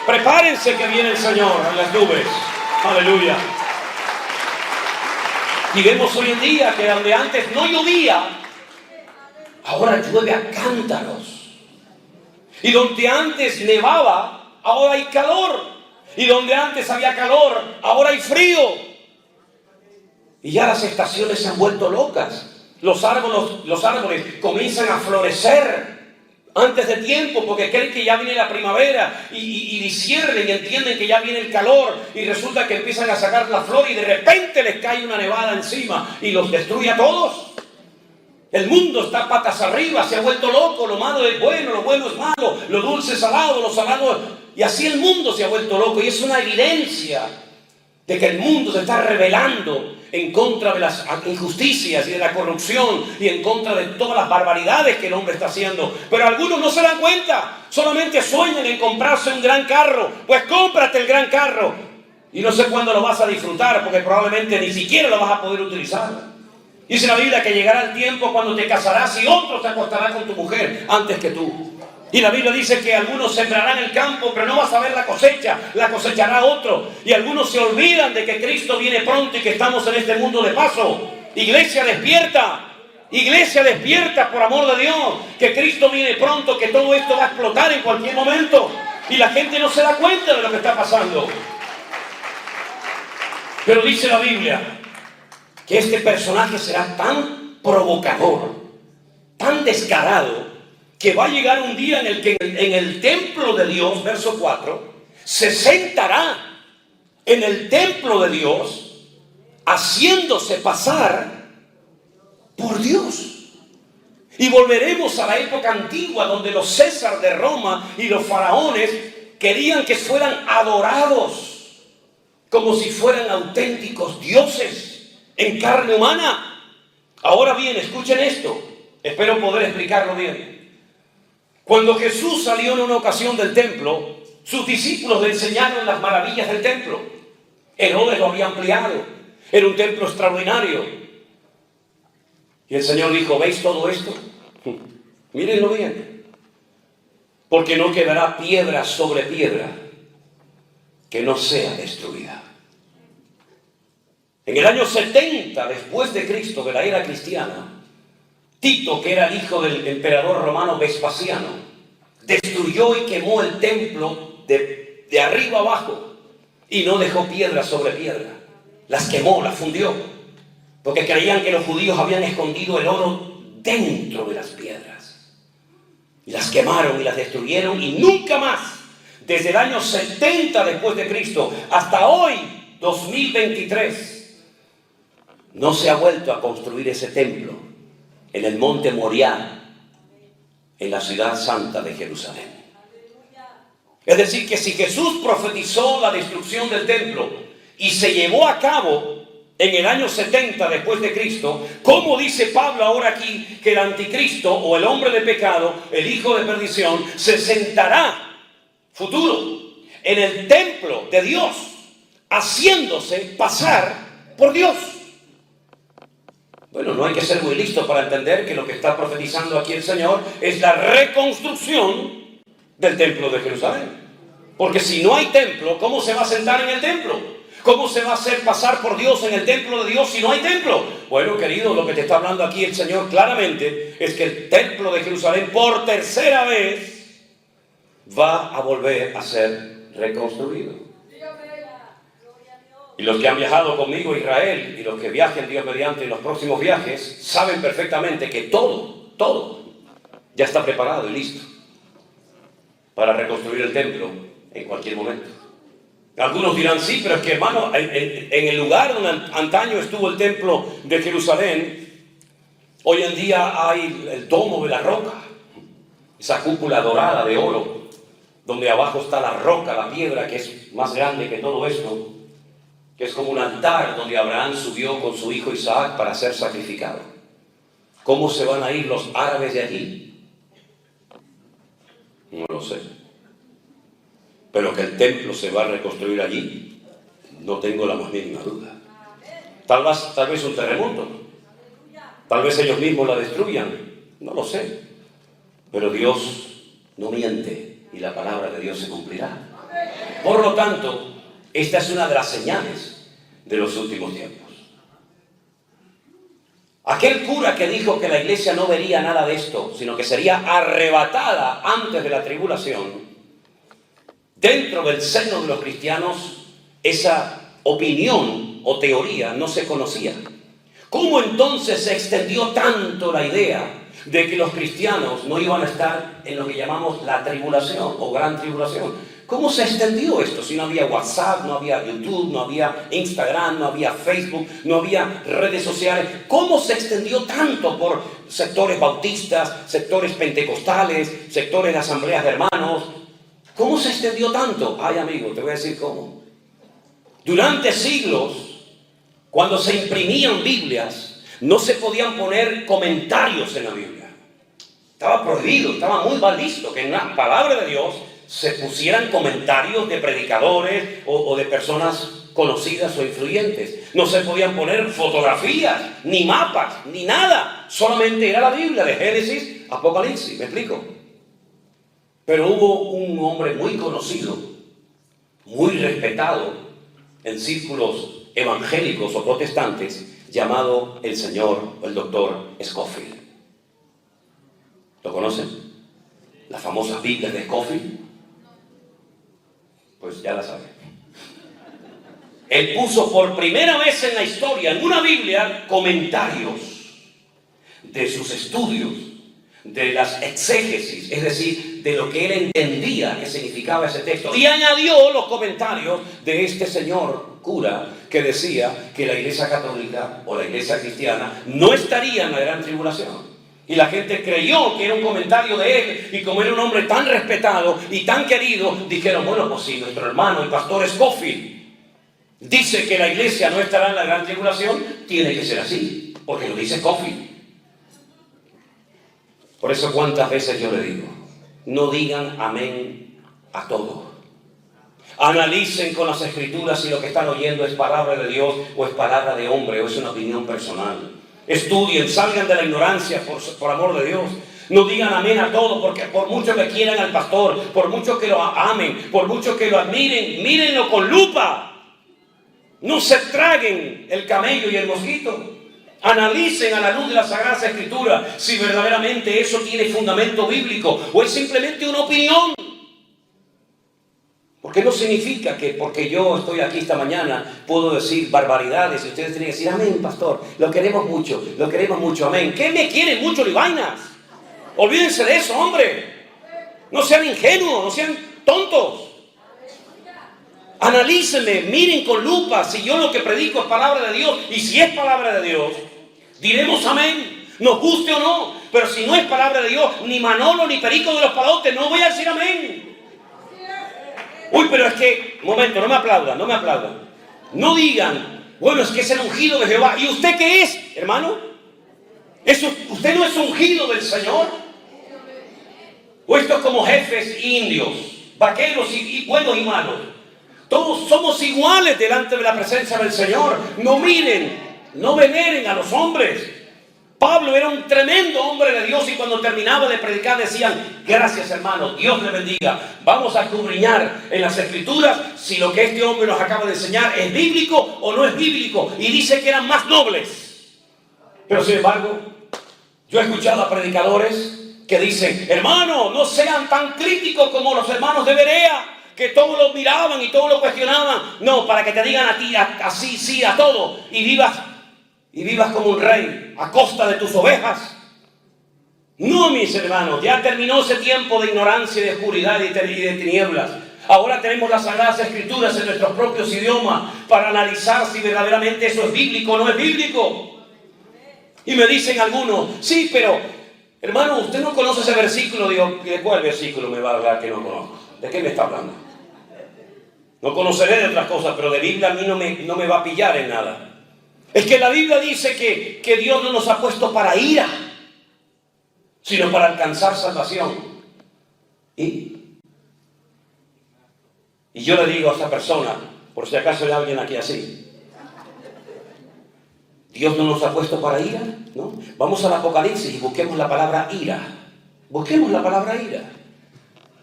Prepárense que viene el Señor en las nubes. Aleluya. Y vemos hoy en día que donde antes no llovía, ahora llueve a cántaros. Y donde antes nevaba, ahora hay calor. Y donde antes había calor, ahora hay frío. Y ya las estaciones se han vuelto locas. Los árboles comienzan a florecer antes de tiempo, porque creen que ya viene la primavera y disciernen y entienden que ya viene el calor, y resulta que empiezan a sacar la flor y de repente les cae una nevada encima y los destruye a todos. El mundo está patas arriba, se ha vuelto loco. Lo malo es bueno, lo bueno es malo, lo dulce es salado, lo salado, y así el mundo se ha vuelto loco. Y es una evidencia de que el mundo se está rebelando en contra de las injusticias y de la corrupción y en contra de todas las barbaridades que el hombre está haciendo. Pero algunos no se dan cuenta, solamente sueñan en comprarse un gran carro. Pues cómprate el gran carro y no sé cuándo lo vas a disfrutar, porque probablemente ni siquiera lo vas a poder utilizar. Dice la Biblia que llegará el tiempo cuando te casarás y otro se acostará con tu mujer antes que tú. Y la Biblia dice que algunos sembrarán el campo, pero no vas a ver la cosecha, la cosechará otro. Y algunos se olvidan de que Cristo viene pronto y que estamos en este mundo de paso. Iglesia, despierta. Iglesia, despierta, por amor de Dios, que Cristo viene pronto, que todo esto va a explotar en cualquier momento. Y la gente no se da cuenta de lo que está pasando. Pero dice la Biblia que este personaje será tan provocador, tan descarado, que va a llegar un día en el que en el templo de Dios, verso 4, se sentará en el templo de Dios, haciéndose pasar por Dios. Y volveremos a la época antigua, donde los Césares de Roma y los faraones querían que fueran adorados como si fueran auténticos dioses en carne humana. Ahora bien, escuchen esto, espero poder explicarlo bien. Cuando Jesús salió en una ocasión del templo, sus discípulos le enseñaron las maravillas del templo. Herodes lo había ampliado, era un templo extraordinario. Y el Señor dijo, ¿veis todo esto? Mírenlo bien, porque no quedará piedra sobre piedra que no sea destruida. En el año 70 después de Cristo, de la era cristiana, Tito, que era el hijo del emperador romano Vespasiano, destruyó y quemó el templo de arriba abajo y no dejó piedra sobre piedra. Las quemó, las fundió, porque creían que los judíos habían escondido el oro dentro de las piedras. Y las quemaron y las destruyeron, y nunca más, desde el año 70 después de Cristo hasta hoy, 2023, no se ha vuelto a construir ese templo en el monte Moriah, en la ciudad santa de Jerusalén. Es decir, que si Jesús profetizó la destrucción del templo y se llevó a cabo en el año 70 después de Cristo, ¿cómo dice Pablo ahora aquí que el anticristo o el hombre de pecado, el hijo de perdición, se sentará, futuro, en el templo de Dios, haciéndose pasar por Dios? Bueno, no hay que ser muy listo para entender que lo que está profetizando aquí el Señor es la reconstrucción del templo de Jerusalén. Porque si no hay templo, ¿cómo se va a sentar en el templo? ¿Cómo se va a hacer pasar por Dios en el templo de Dios si no hay templo? Bueno, querido, lo que te está hablando aquí el Señor claramente es que el templo de Jerusalén por tercera vez va a volver a ser reconstruido. Y los que han viajado conmigo a Israel y los que viajen Dios mediante en los próximos viajes saben perfectamente que todo ya está preparado y listo para reconstruir el templo en cualquier momento. Algunos dirán, sí, pero es que, hermano, en el lugar donde antaño estuvo el templo de Jerusalén, hoy en día hay el domo de la roca, esa cúpula dorada de oro, donde abajo está la roca, la piedra, que es más grande que todo esto, que es como un altar donde Abraham subió con su hijo Isaac para ser sacrificado. ¿Cómo se van a ir los árabes de allí? No lo sé. Pero que el templo se va a reconstruir allí, no tengo la más mínima duda. Tal vez un terremoto. Tal vez ellos mismos la destruyan. No lo sé. Pero Dios no miente y la palabra de Dios se cumplirá. Por lo tanto, esta es una de las señales de los últimos tiempos. Aquel cura que dijo que la iglesia no vería nada de esto, sino que sería arrebatada antes de la tribulación, dentro del seno de los cristianos, esa opinión o teoría no se conocía. ¿Cómo entonces se extendió tanto la idea de que los cristianos no iban a estar en lo que llamamos la tribulación o gran tribulación? ¿Cómo se extendió esto? Si no había WhatsApp, no había YouTube, no había Instagram, no había Facebook, no había redes sociales. ¿Cómo se extendió tanto por sectores bautistas, sectores pentecostales, sectores de asambleas de hermanos? ¿Cómo se extendió tanto? Ay, amigo, te voy a decir cómo. Durante siglos, cuando se imprimían Biblias, no se podían poner comentarios en la Biblia. Estaba prohibido, estaba muy mal visto que en la palabra de Dios se pusieran comentarios de predicadores o de personas conocidas o influyentes. No se podían poner fotografías, ni mapas, ni nada. Solamente era la Biblia de Génesis, Apocalipsis. ¿Me explico? Pero hubo un hombre muy conocido, muy respetado en círculos evangélicos o protestantes, llamado el señor, el doctor Scofield. ¿Lo conocen? Las famosas Biblias de Scofield. Pues ya la saben. Él puso por primera vez en la historia, en una Biblia, comentarios de sus estudios, de las exégesis, es decir, de lo que él entendía que significaba ese texto. Y añadió los comentarios de este señor cura que decía que la iglesia católica o la iglesia cristiana no estaría en la gran tribulación. Y la gente creyó que era un comentario de él, y como era un hombre tan respetado y tan querido, dijeron, bueno, pues si nuestro hermano, el pastor Scofield, dice que la iglesia no estará en la gran tribulación, tiene que ser así, porque lo dice Scofield. Por eso cuántas veces yo le digo, no digan amén a todo. Analicen con las escrituras si lo que están oyendo es palabra de Dios o es palabra de hombre o es una opinión personal. Estudien, salgan de la ignorancia por amor de Dios. No digan amén a todo, porque por mucho que quieran al pastor, por mucho que lo amen, por mucho que lo admiren, mírenlo con lupa. No se traguen el camello y el mosquito. Analicen a la luz de la Sagrada Escritura si verdaderamente eso tiene fundamento bíblico o es simplemente una opinión. Porque no significa que porque yo estoy aquí esta mañana puedo decir barbaridades y ustedes tienen que decir amén, pastor, lo queremos mucho, amén. ¿Qué me quieren mucho, libainas? Olvídense de eso, hombre. No sean ingenuos, no sean tontos. Analícenme, miren con lupa si yo lo que predico es palabra de Dios, y si es palabra de Dios, diremos amén, nos guste o no. Pero si no es palabra de Dios, ni Manolo ni Perico de los Palotes, no voy a decir amén. Uy, pero es que, momento, no me aplaudan. No digan, bueno, es que es el ungido de Jehová. ¿Y usted qué es, hermano? ¿Usted no es ungido del Señor? ¿O esto es como jefes indios, vaqueros y buenos y malos? Todos somos iguales delante de la presencia del Señor. No miren, no veneren a los hombres. Pablo era un tremendo hombre de Dios y cuando terminaba de predicar decían, gracias hermano, Dios le bendiga. Vamos a escudriñar en las escrituras si lo que este hombre nos acaba de enseñar es bíblico o no es bíblico. Y dice que eran más nobles. Pero sin embargo, yo he escuchado a predicadores que dicen, hermano, no sean tan críticos como los hermanos de Berea, que todos lo miraban y todos lo cuestionaban. No, para que te digan a ti así, sí, a todo, y vivas como un rey a costa de tus ovejas. No, mis hermanos, ya terminó ese tiempo de ignorancia y de oscuridad y de tinieblas. Ahora tenemos las Sagradas Escrituras en nuestros propios idiomas para analizar si verdaderamente eso es bíblico o no es bíblico. Y me dicen algunos, sí, pero hermano, usted no conoce ese versículo. Digo, ¿de cuál versículo me va a hablar que no conozco? ¿De qué me está hablando? No conoceré de otras cosas, pero de Biblia a mí no me va a pillar en nada. Es que la Biblia dice que Dios no nos ha puesto para ira, sino para alcanzar salvación. Y yo le digo a esta persona, por si acaso hay alguien aquí así, Dios no nos ha puesto para ira, ¿no? Vamos al Apocalipsis y busquemos la palabra ira. Busquemos la palabra ira.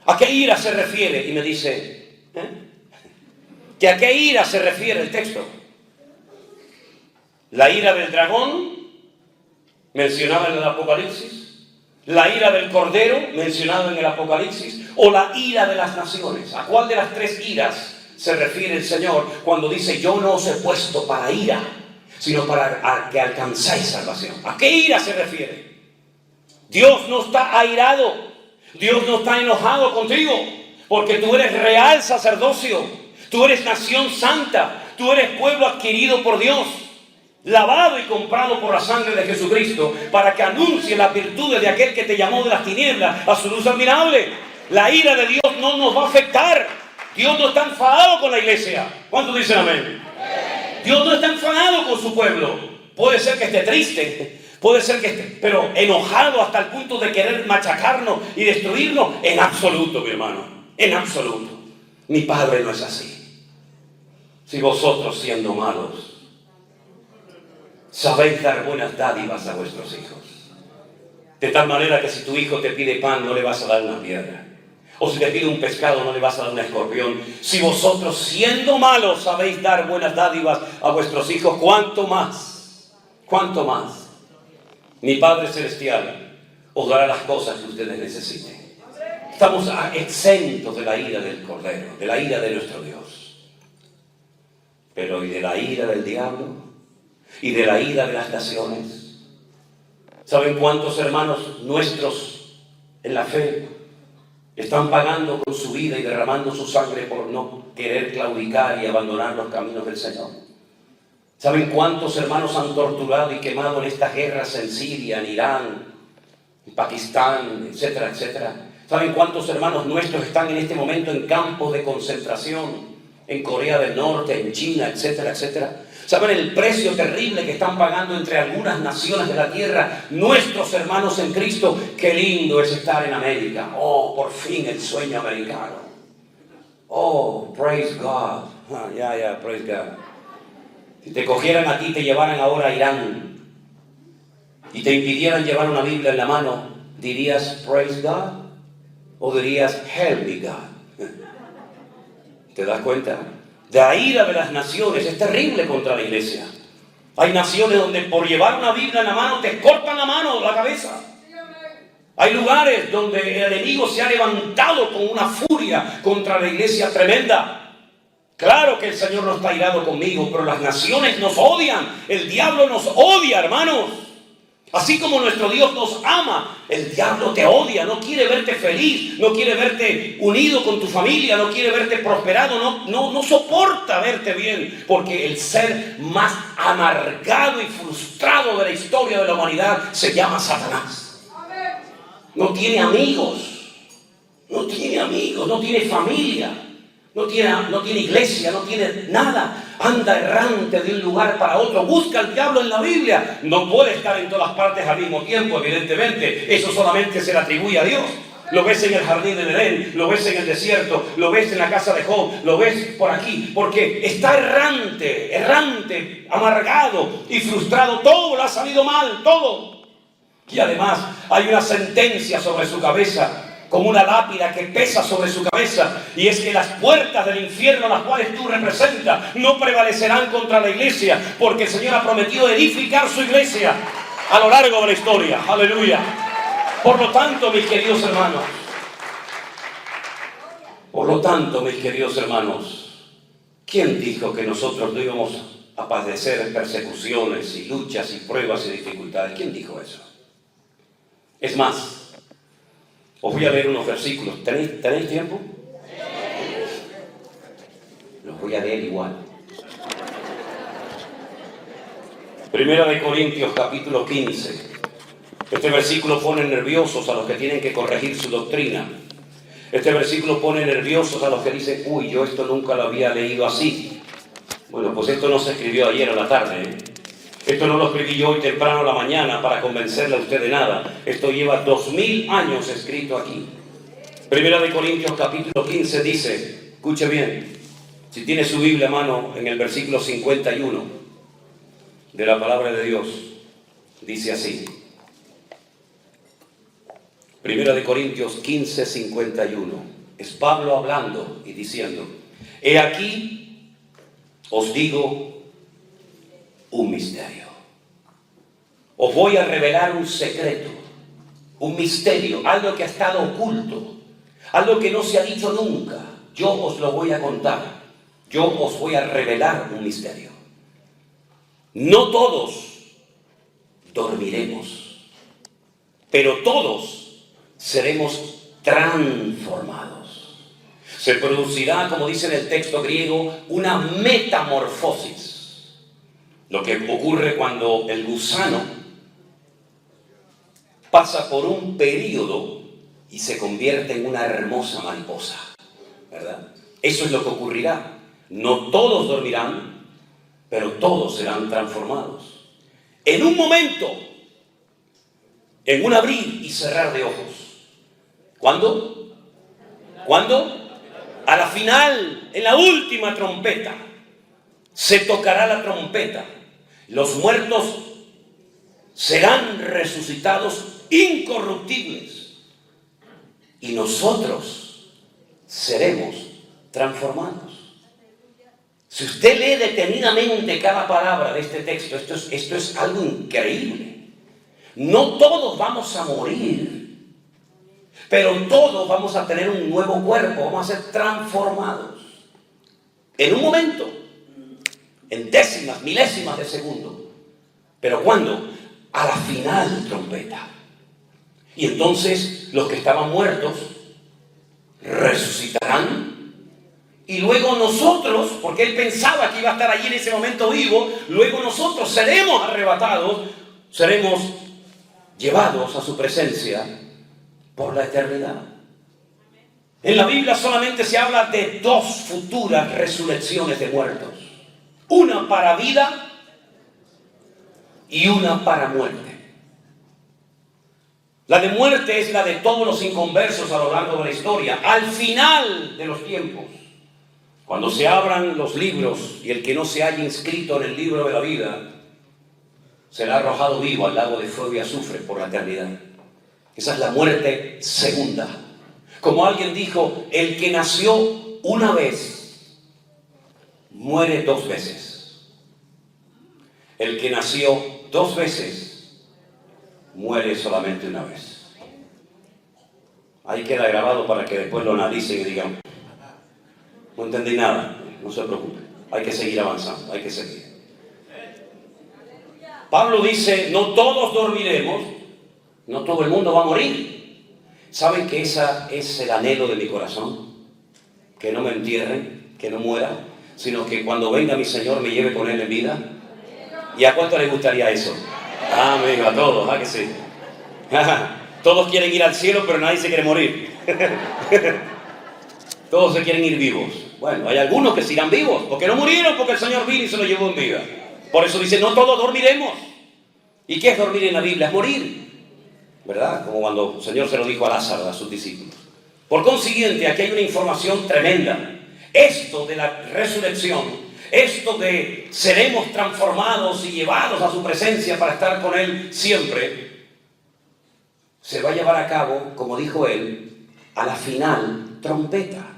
¿A qué ira se refiere? Y me dice, ¿que a qué ira se refiere el texto? La ira del dragón, mencionada en el Apocalipsis, la ira del cordero, mencionada en el Apocalipsis, o la ira de las naciones. ¿A cuál de las tres iras se refiere el Señor cuando dice, yo no os he puesto para ira, sino para que alcanzáis salvación? ¿A qué ira se refiere? Dios no está airado, Dios no está enojado contigo, porque tú eres real sacerdocio, tú eres nación santa, tú eres pueblo adquirido por Dios, lavado y comprado por la sangre de Jesucristo, para que anuncie las virtudes de aquel que te llamó de las tinieblas a su luz admirable. La ira de Dios no nos va a afectar. Dios no está enfadado con la iglesia. ¿Cuántos dicen amén? Dios no está enfadado con su pueblo. Puede ser que esté triste, puede ser que esté, pero enojado hasta el punto de querer machacarnos y destruirnos. En absoluto, mi hermano, en absoluto. Mi Padre no es así. Si vosotros, siendo malos, sabéis dar buenas dádivas a vuestros hijos, de tal manera que si tu hijo te pide pan, no le vas a dar una piedra, o si te pide un pescado, no le vas a dar un escorpión. Si vosotros, siendo malos, sabéis dar buenas dádivas a vuestros hijos, ¿cuánto más? ¿Cuánto más? Mi Padre Celestial os dará las cosas que ustedes necesiten. Estamos exentos de la ira del Cordero, de la ira de nuestro Dios. Pero ¿y de la ira del diablo? ¿Y de la ira de las naciones? ¿Saben cuántos hermanos nuestros en la fe están pagando con su vida y derramando su sangre por no querer claudicar y abandonar los caminos del Señor? ¿Saben cuántos hermanos han torturado y quemado en estas guerras en Siria, en Irán, en Pakistán, etcétera, etcétera? ¿Saben cuántos hermanos nuestros están en este momento en campos de concentración, en Corea del Norte, en China, etcétera, etcétera? ¿Saben el precio terrible que están pagando entre algunas naciones de la tierra nuestros hermanos en Cristo? Qué lindo es estar en América. Oh, por fin el sueño americano. Oh, praise God. Praise God. Si te cogieran a ti, te llevaran ahora a Irán y te impidieran llevar una Biblia en la mano, ¿dirías praise God? ¿O dirías help me God? ¿Te das cuenta? La ira de las naciones es terrible contra la iglesia. Hay naciones donde por llevar una Biblia en la mano te cortan la mano, la cabeza. Hay lugares donde el enemigo se ha levantado con una furia contra la iglesia tremenda. Claro que el Señor no está airado conmigo, pero las naciones nos odian. El diablo nos odia, hermanos. Así como nuestro Dios nos ama, el diablo te odia, no quiere verte feliz, no quiere verte unido con tu familia, no quiere verte prosperado, no soporta verte bien, porque el ser más amargado y frustrado de la historia de la humanidad se llama Satanás. No tiene amigos, no tiene familia, no tiene iglesia, no tiene nada. Anda errante de un lugar para otro. Busca al diablo en la Biblia. No puede estar en todas partes al mismo tiempo, evidentemente. Eso solamente se le atribuye a Dios. Lo ves en el jardín de Edén, lo ves en el desierto, lo ves en la casa de Job, lo ves por aquí, porque está errante, amargado y frustrado. Todo le ha salido mal, todo. Y además hay una sentencia sobre su cabeza, como una lápida que pesa sobre su cabeza, y es que las puertas del infierno, las cuales tú representas, no prevalecerán contra la iglesia, porque el Señor ha prometido edificar su iglesia a lo largo de la historia. Aleluya. Por lo tanto, mis queridos hermanos, ¿quién dijo que nosotros no íbamos a padecer persecuciones y luchas y pruebas y dificultades? ¿Quién dijo eso? Es más, os voy a leer unos versículos. ¿Tenéis tiempo? Los voy a leer igual. Primera de Corintios, capítulo 15. Este versículo pone nerviosos a los que tienen que corregir su doctrina. Este versículo pone nerviosos a los que dicen, uy, yo esto nunca lo había leído así. Bueno, pues esto no se escribió ayer a la tarde, ¿eh? Esto no lo escribí yo hoy temprano a la mañana para convencerle a usted de nada. Esto lleva 2000 años escrito aquí. Primera de Corintios capítulo 15 dice, escuche bien, si tiene su Biblia a mano en el versículo 51 de la palabra de Dios, dice así. Primera de Corintios 15, 51. Es Pablo hablando y diciendo, he aquí, os digo un misterio. Os voy a revelar un secreto, un misterio, algo que ha estado oculto, algo que no se ha dicho nunca. Yo os lo voy a contar. Yo os voy a revelar un misterio. No todos dormiremos, pero todos seremos transformados. Se producirá, como dice en el texto griego, una metamorfosis. Lo que ocurre cuando el gusano pasa por un período y se convierte en una hermosa mariposa, ¿verdad? Eso es lo que ocurrirá. No todos dormirán, pero todos serán transformados. En un momento, en un abrir y cerrar de ojos. ¿Cuándo? ¿Cuándo? A la final, en la última trompeta, se tocará la trompeta. Los muertos serán resucitados incorruptibles y nosotros seremos transformados. Si usted lee detenidamente cada palabra de este texto, esto es algo increíble. No todos vamos a morir, pero todos vamos a tener un nuevo cuerpo, vamos a ser transformados. En un momento, en décimas, milésimas de segundo. ¿Pero cuándo? A la final trompeta. Y entonces los que estaban muertos resucitarán. Y luego nosotros, porque él pensaba que iba a estar allí en ese momento vivo, luego nosotros seremos arrebatados, seremos llevados a su presencia por la eternidad. En la Biblia solamente se habla de dos futuras resurrecciones de muertos. Una para vida y una para muerte. La de muerte es la de todos los inconversos a lo largo de la historia. Al final de los tiempos, cuando se abran los libros y el que no se haya inscrito en el libro de la vida será arrojado vivo al lago de fuego y azufre por la eternidad. Esa es la muerte segunda. Como alguien dijo, el que nació una vez muere dos veces. El que nació dos veces muere solamente una vez. Ahí queda grabado para que después lo analicen y digan, no entendí nada. No se preocupe, hay que seguir avanzando, hay que seguir. Pablo dice, no todos dormiremos, no todo el mundo va a morir. ¿Saben que ese es el anhelo de mi corazón? Que no me entierren, que no muera, sino que cuando venga mi Señor me lleve con Él en vida. ¿Y a cuánto les gustaría eso? Amén, a todos, ¿ah que sí? Todos quieren ir al cielo, pero nadie se quiere morir. Todos se quieren ir vivos. Bueno, hay algunos que se irán vivos, porque no murieron, porque el Señor vino y se los llevó en vida. Por eso dice, no todos dormiremos. ¿Y qué es dormir en la Biblia? Es morir, ¿verdad? Como cuando el Señor se lo dijo a Lázaro, a sus discípulos. Por consiguiente, aquí hay una información tremenda. Esto de la resurrección, esto de seremos transformados y llevados a su presencia para estar con Él siempre, se va a llevar a cabo, como dijo Él, a la final trompeta.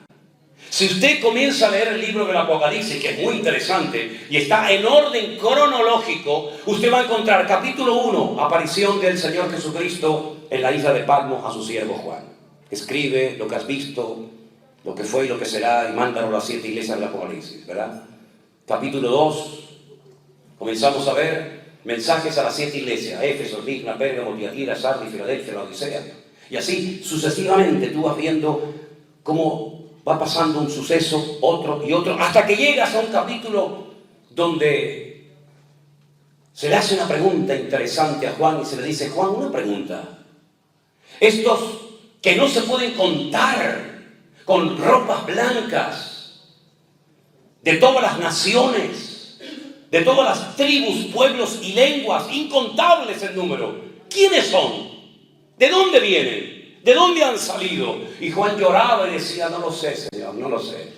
Si usted comienza a leer el libro del Apocalipsis, que es muy interesante y está en orden cronológico, usted va a encontrar capítulo 1, aparición del Señor Jesucristo en la isla de Patmos a su siervo Juan. Escribe lo que has visto, lo que fue y lo que será, y mándalo a las 7 iglesias del Apocalipsis, ¿verdad? Capítulo 2, comenzamos a ver mensajes a las 7 iglesias, Éfeso, Esmirna, Pérgamo, Tiatira, Sardis, Filadelfia, Laodicea. Y así sucesivamente tú vas viendo cómo va pasando un suceso, otro y otro, hasta que llegas a un capítulo donde se le hace una pregunta interesante a Juan y se le dice, Juan, una pregunta. Estos que no se pueden contar con ropas blancas, de todas las naciones, de todas las tribus, pueblos y lenguas, incontables en número. ¿Quiénes son? ¿De dónde vienen? ¿De dónde han salido? Y Juan lloraba y decía, no lo sé, Señor, no lo sé.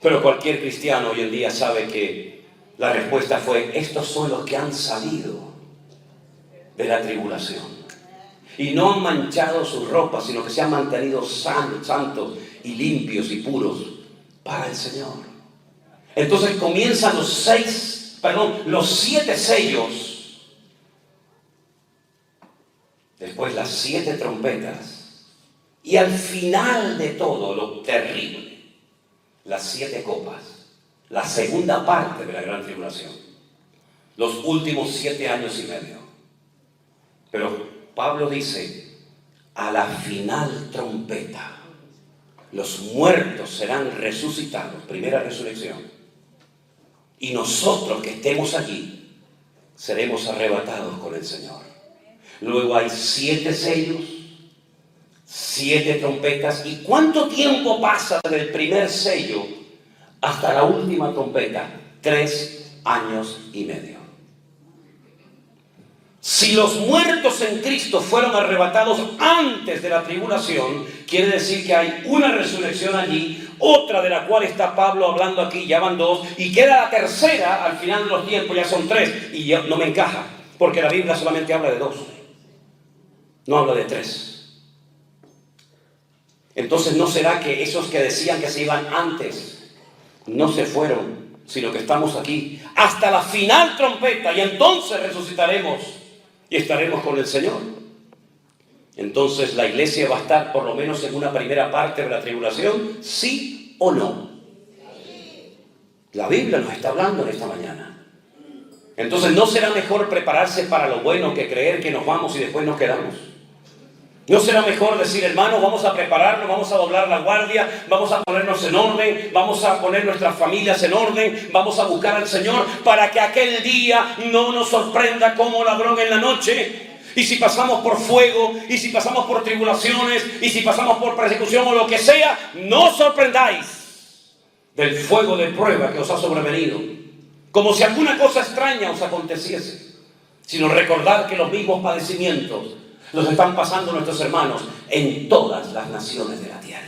Pero cualquier cristiano hoy en día sabe que la respuesta fue, estos son los que han salido de la tribulación. Y no han manchado sus ropas, sino que se han mantenido santos y limpios y puros para el Señor. Entonces comienzan los 7 sellos. Después las 7 trompetas. Y al final de todo, lo terrible, las 7 copas. La segunda parte de la gran tribulación. Los últimos 7 años y medio. Pero Pablo dice, a la final trompeta, los muertos serán resucitados, primera resurrección, y nosotros que estemos allí, seremos arrebatados con el Señor. Luego hay 7 sellos, 7 trompetas, ¿y cuánto tiempo pasa del primer sello hasta la última trompeta? 3 años y medio. Si los muertos en Cristo fueron arrebatados antes de la tribulación, quiere decir que hay una resurrección allí, otra de la cual está Pablo hablando aquí, ya van 2, y queda la tercera al final de los tiempos, ya son 3, y ya no me encaja, porque la Biblia solamente habla de 2, no habla de 3. Entonces, ¿no será que esos que decían que se iban antes no se fueron, sino que estamos aquí hasta la final trompeta y entonces resucitaremos y estaremos con el Señor? Entonces la iglesia va a estar por lo menos en una primera parte de la tribulación, ¿sí o no? La Biblia nos está hablando en esta mañana. Entonces, ¿no será mejor prepararse para lo bueno que creer que nos vamos y después nos quedamos? ¿No será mejor decir, hermanos, vamos a prepararnos, vamos a doblar la guardia, vamos a ponernos en orden, vamos a poner nuestras familias en orden, vamos a buscar al Señor para que aquel día no nos sorprenda como ladrón en la noche? Y si pasamos por fuego, y si pasamos por tribulaciones, y si pasamos por persecución o lo que sea, no os sorprendáis del fuego de prueba que os ha sobrevenido, como si alguna cosa extraña os aconteciese, sino recordad que los mismos padecimientos los están pasando nuestros hermanos en todas las naciones de la tierra.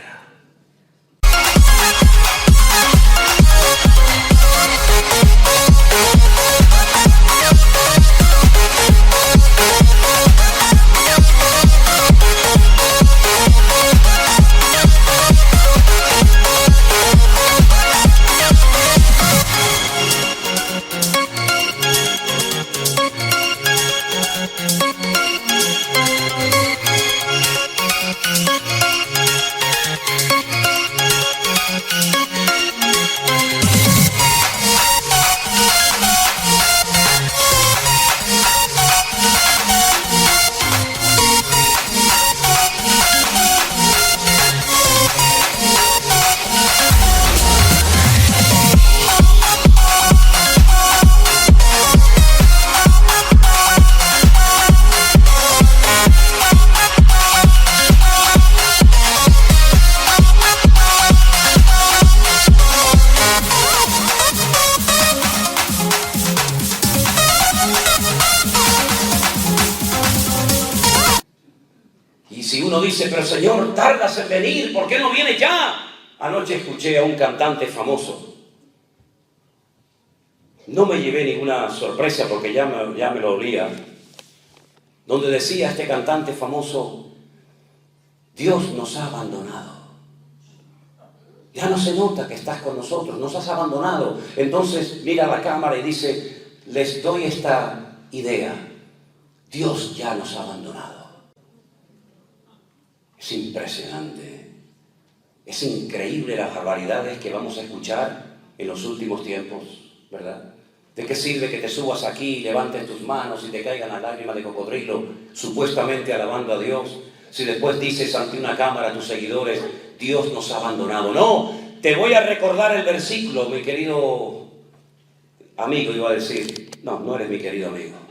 Dice, pero Señor, tardas en venir, ¿por qué no viene ya? Anoche escuché a un cantante famoso. No me llevé ninguna sorpresa porque ya me lo olía. Donde decía este cantante famoso, Dios nos ha abandonado. Ya no se nota que estás con nosotros, nos has abandonado. Entonces mira a la cámara y dice, les doy esta idea. Dios ya nos ha abandonado. Es impresionante, es increíble las barbaridades que vamos a escuchar en los últimos tiempos, ¿verdad? ¿De qué sirve que te subas aquí y levantes tus manos y te caigan las lágrimas de cocodrilo, supuestamente alabando a Dios, si después dices ante una cámara a tus seguidores, Dios nos ha abandonado? No, te voy a recordar el versículo, mi querido amigo, iba a decir, no eres mi querido amigo.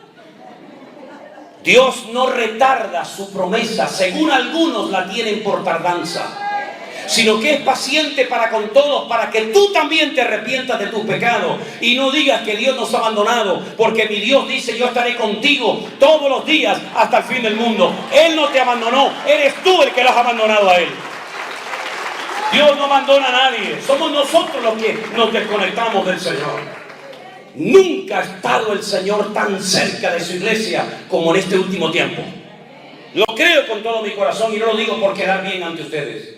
Dios no retarda su promesa, según algunos la tienen por tardanza, sino que es paciente para con todos, para que tú también te arrepientas de tus pecados y no digas que Dios nos ha abandonado, porque mi Dios dice: yo estaré contigo todos los días hasta el fin del mundo. Él no te abandonó, eres tú el que lo has abandonado a Él. Dios no abandona a nadie, somos nosotros los que nos desconectamos del Señor. Nunca ha estado el Señor tan cerca de su iglesia como en este último tiempo. Lo creo con todo mi corazón y no lo digo por quedar bien ante ustedes.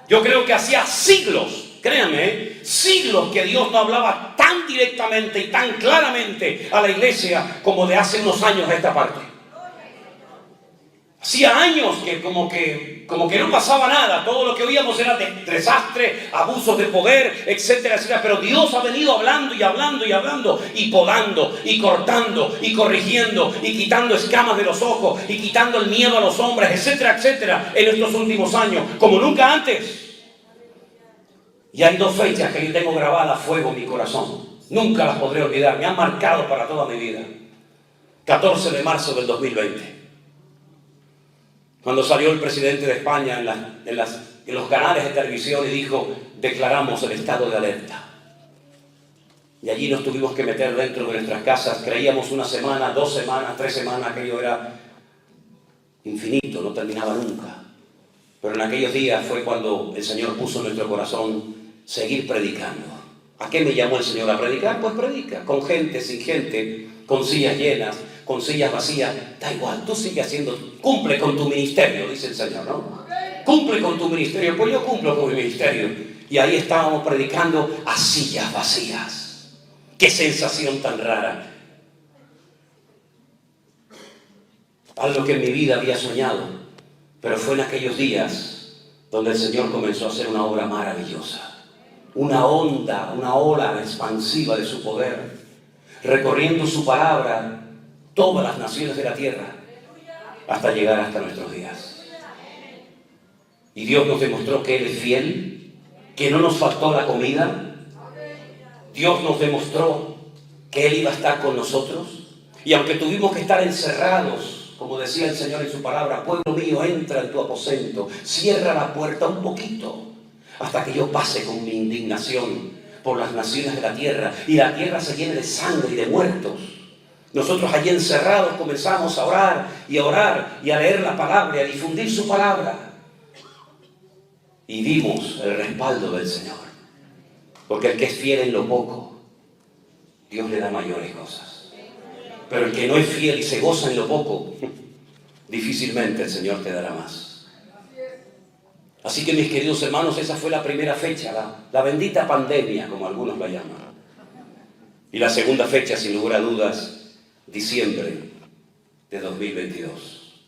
Yo creo que hacía siglos, créanme, siglos que Dios no hablaba tan directamente y tan claramente a la iglesia como de hace unos años a esta parte. Hacía años que como que no pasaba nada. Todo lo que oíamos era de desastre, abusos de poder, etcétera, etcétera. Pero Dios ha venido hablando y hablando y hablando, y podando, y cortando, y corrigiendo, y quitando escamas de los ojos, y quitando el miedo a los hombres, etcétera, etcétera, en estos últimos años, como nunca antes. Y hay dos fechas que yo tengo grabadas a fuego en mi corazón. Nunca las podré olvidar. Me han marcado para toda mi vida. 14 de marzo del 2020. Cuando salió el presidente de España en los canales de televisión y dijo: declaramos el estado de alerta. Y allí nos tuvimos que meter dentro de nuestras casas. Creíamos una semana, 2 semanas, 3 semanas, aquello era infinito, no terminaba nunca. Pero en aquellos días fue cuando el Señor puso en nuestro corazón seguir predicando. ¿A qué me llamó el Señor a predicar? Pues predica, con gente, sin gente, con sillas llenas, con sillas vacías, da igual, tú sigue haciendo, cumple con tu ministerio, dice el Señor, ¿no? Cumple con tu ministerio. Pues yo cumplo con mi ministerio. Y ahí estábamos predicando a sillas vacías. Qué sensación tan rara. Algo que en mi vida había soñado, pero fue en aquellos días donde el Señor comenzó a hacer una obra maravillosa. Una onda, una ola expansiva de su poder, recorriendo su palabra todas las naciones de la tierra hasta llegar hasta nuestros días. Y Dios nos demostró que Él es fiel, que no nos faltó la comida. Dios nos demostró que Él iba a estar con nosotros. Y aunque tuvimos que estar encerrados, como decía el Señor en su palabra: pueblo mío, entra en tu aposento, cierra la puerta un poquito, hasta que yo pase con mi indignación por las naciones de la tierra y la tierra se llene de sangre y de muertos. Nosotros allí encerrados comenzamos a orar y a leer la palabra y a difundir su palabra. Y vimos el respaldo del Señor. Porque el que es fiel en lo poco, Dios le da mayores cosas. Pero el que no es fiel y se goza en lo poco, difícilmente el Señor te dará más. Así que, mis queridos hermanos, esa fue la primera fecha, la bendita pandemia, como algunos la llaman. Y la segunda fecha, sin lugar a dudas, diciembre de 2022.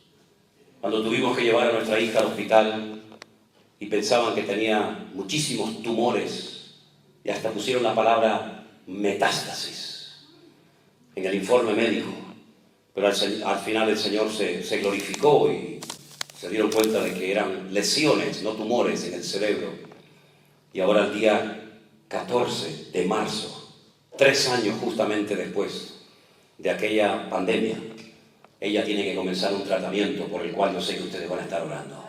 Cuando tuvimos que llevar a nuestra hija al hospital y pensaban que tenía muchísimos tumores y hasta pusieron la palabra metástasis en el informe médico. Pero al final el Señor se glorificó y se dieron cuenta de que eran lesiones, no tumores, en el cerebro. Y ahora el día 14 de marzo, 3 años justamente después de aquella pandemia, ella tiene que comenzar un tratamiento por el cual yo sé que ustedes van a estar orando.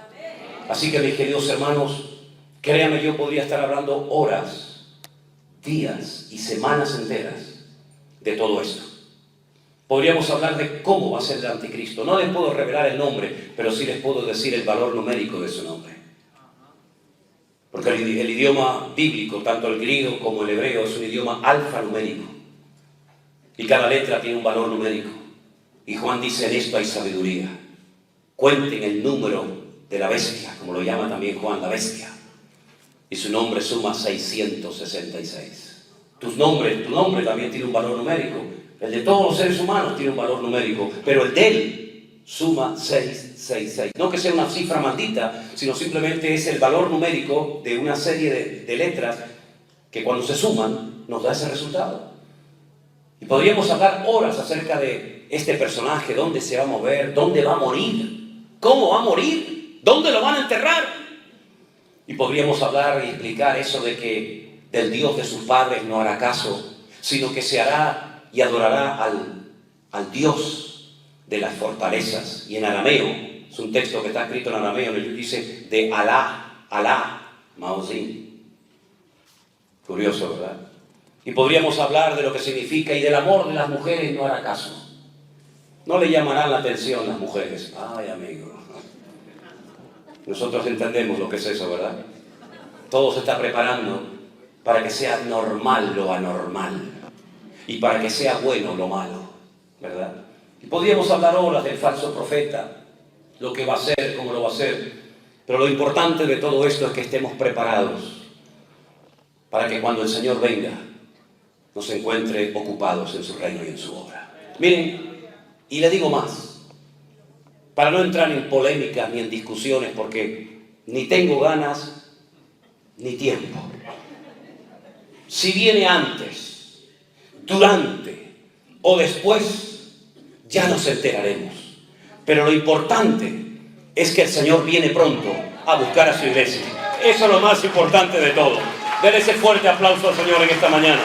Así que, mis queridos hermanos, créanme, yo podría estar hablando horas, días y semanas enteras de todo esto. Podríamos hablar de cómo va a ser el anticristo. No les puedo revelar el nombre, pero sí les puedo decir el valor numérico de su nombre. Porque el idioma bíblico, tanto el griego como el hebreo, es un idioma alfanumérico. Y cada letra tiene un valor numérico. Y Juan dice: en esto hay sabiduría. Cuenten el número de la bestia, como lo llama también Juan, la bestia. Y su nombre suma 666. Tu nombre también tiene un valor numérico. El de todos los seres humanos tiene un valor numérico, pero el de él suma 666. No que sea una cifra maldita, sino simplemente es el valor numérico de una serie de letras que cuando se suman nos da ese resultado. Y podríamos hablar horas acerca de este personaje, dónde se va a mover, dónde va a morir, cómo va a morir, dónde lo van a enterrar. Y podríamos hablar y explicar eso de que del Dios de sus padres no hará caso, sino que se hará y adorará al Dios de las fortalezas. Y en arameo, es un texto que está escrito en arameo, en el que dice de Alá, Alá, Mao Zedong. Curioso, ¿verdad? Y podríamos hablar de lo que significa y del amor de las mujeres, no hará caso. No le llamarán la atención las mujeres. Ay, amigo. Nosotros entendemos lo que es eso, ¿verdad? Todo se está preparando para que sea normal lo anormal y para que sea bueno lo malo, ¿verdad? Y podríamos hablar horas del falso profeta, lo que va a hacer, cómo lo va a hacer, pero lo importante de todo esto es que estemos preparados para que cuando el Señor venga nos encuentre ocupados en su reino y en su obra. Miren, y le digo más, para no entrar en polémicas ni en discusiones, porque ni tengo ganas ni tiempo. Si viene antes, durante o después, ya nos enteraremos. Pero lo importante es que el Señor viene pronto a buscar a su iglesia. Eso es lo más importante de todo. Denle ese fuerte aplauso al Señor en esta mañana,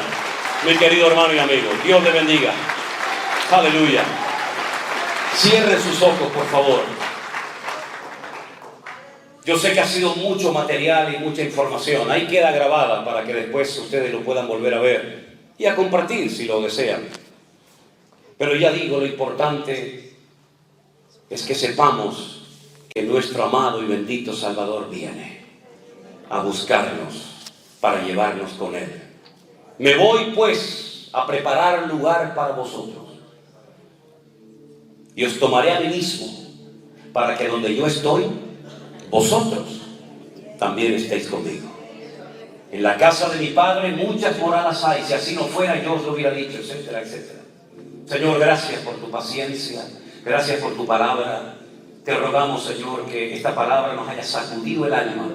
mi querido hermano y amigo. Dios le bendiga. Aleluya. Cierren sus ojos, por favor. Yo sé que ha sido mucho material y mucha información. Ahí queda grabada para que después ustedes lo puedan volver a ver y a compartir si lo desean. Pero ya digo, lo importante es que sepamos que nuestro amado y bendito Salvador viene a buscarnos para llevarnos con Él. Me voy pues a preparar lugar para vosotros. Y os tomaré a mí mismo, para que donde yo estoy, vosotros también estéis conmigo. En la casa de mi Padre muchas moradas hay, si así no fuera yo os lo hubiera dicho, etcétera, etcétera. Señor, gracias por tu paciencia, gracias por tu palabra. Te rogamos, Señor, que esta palabra nos haya sacudido el alma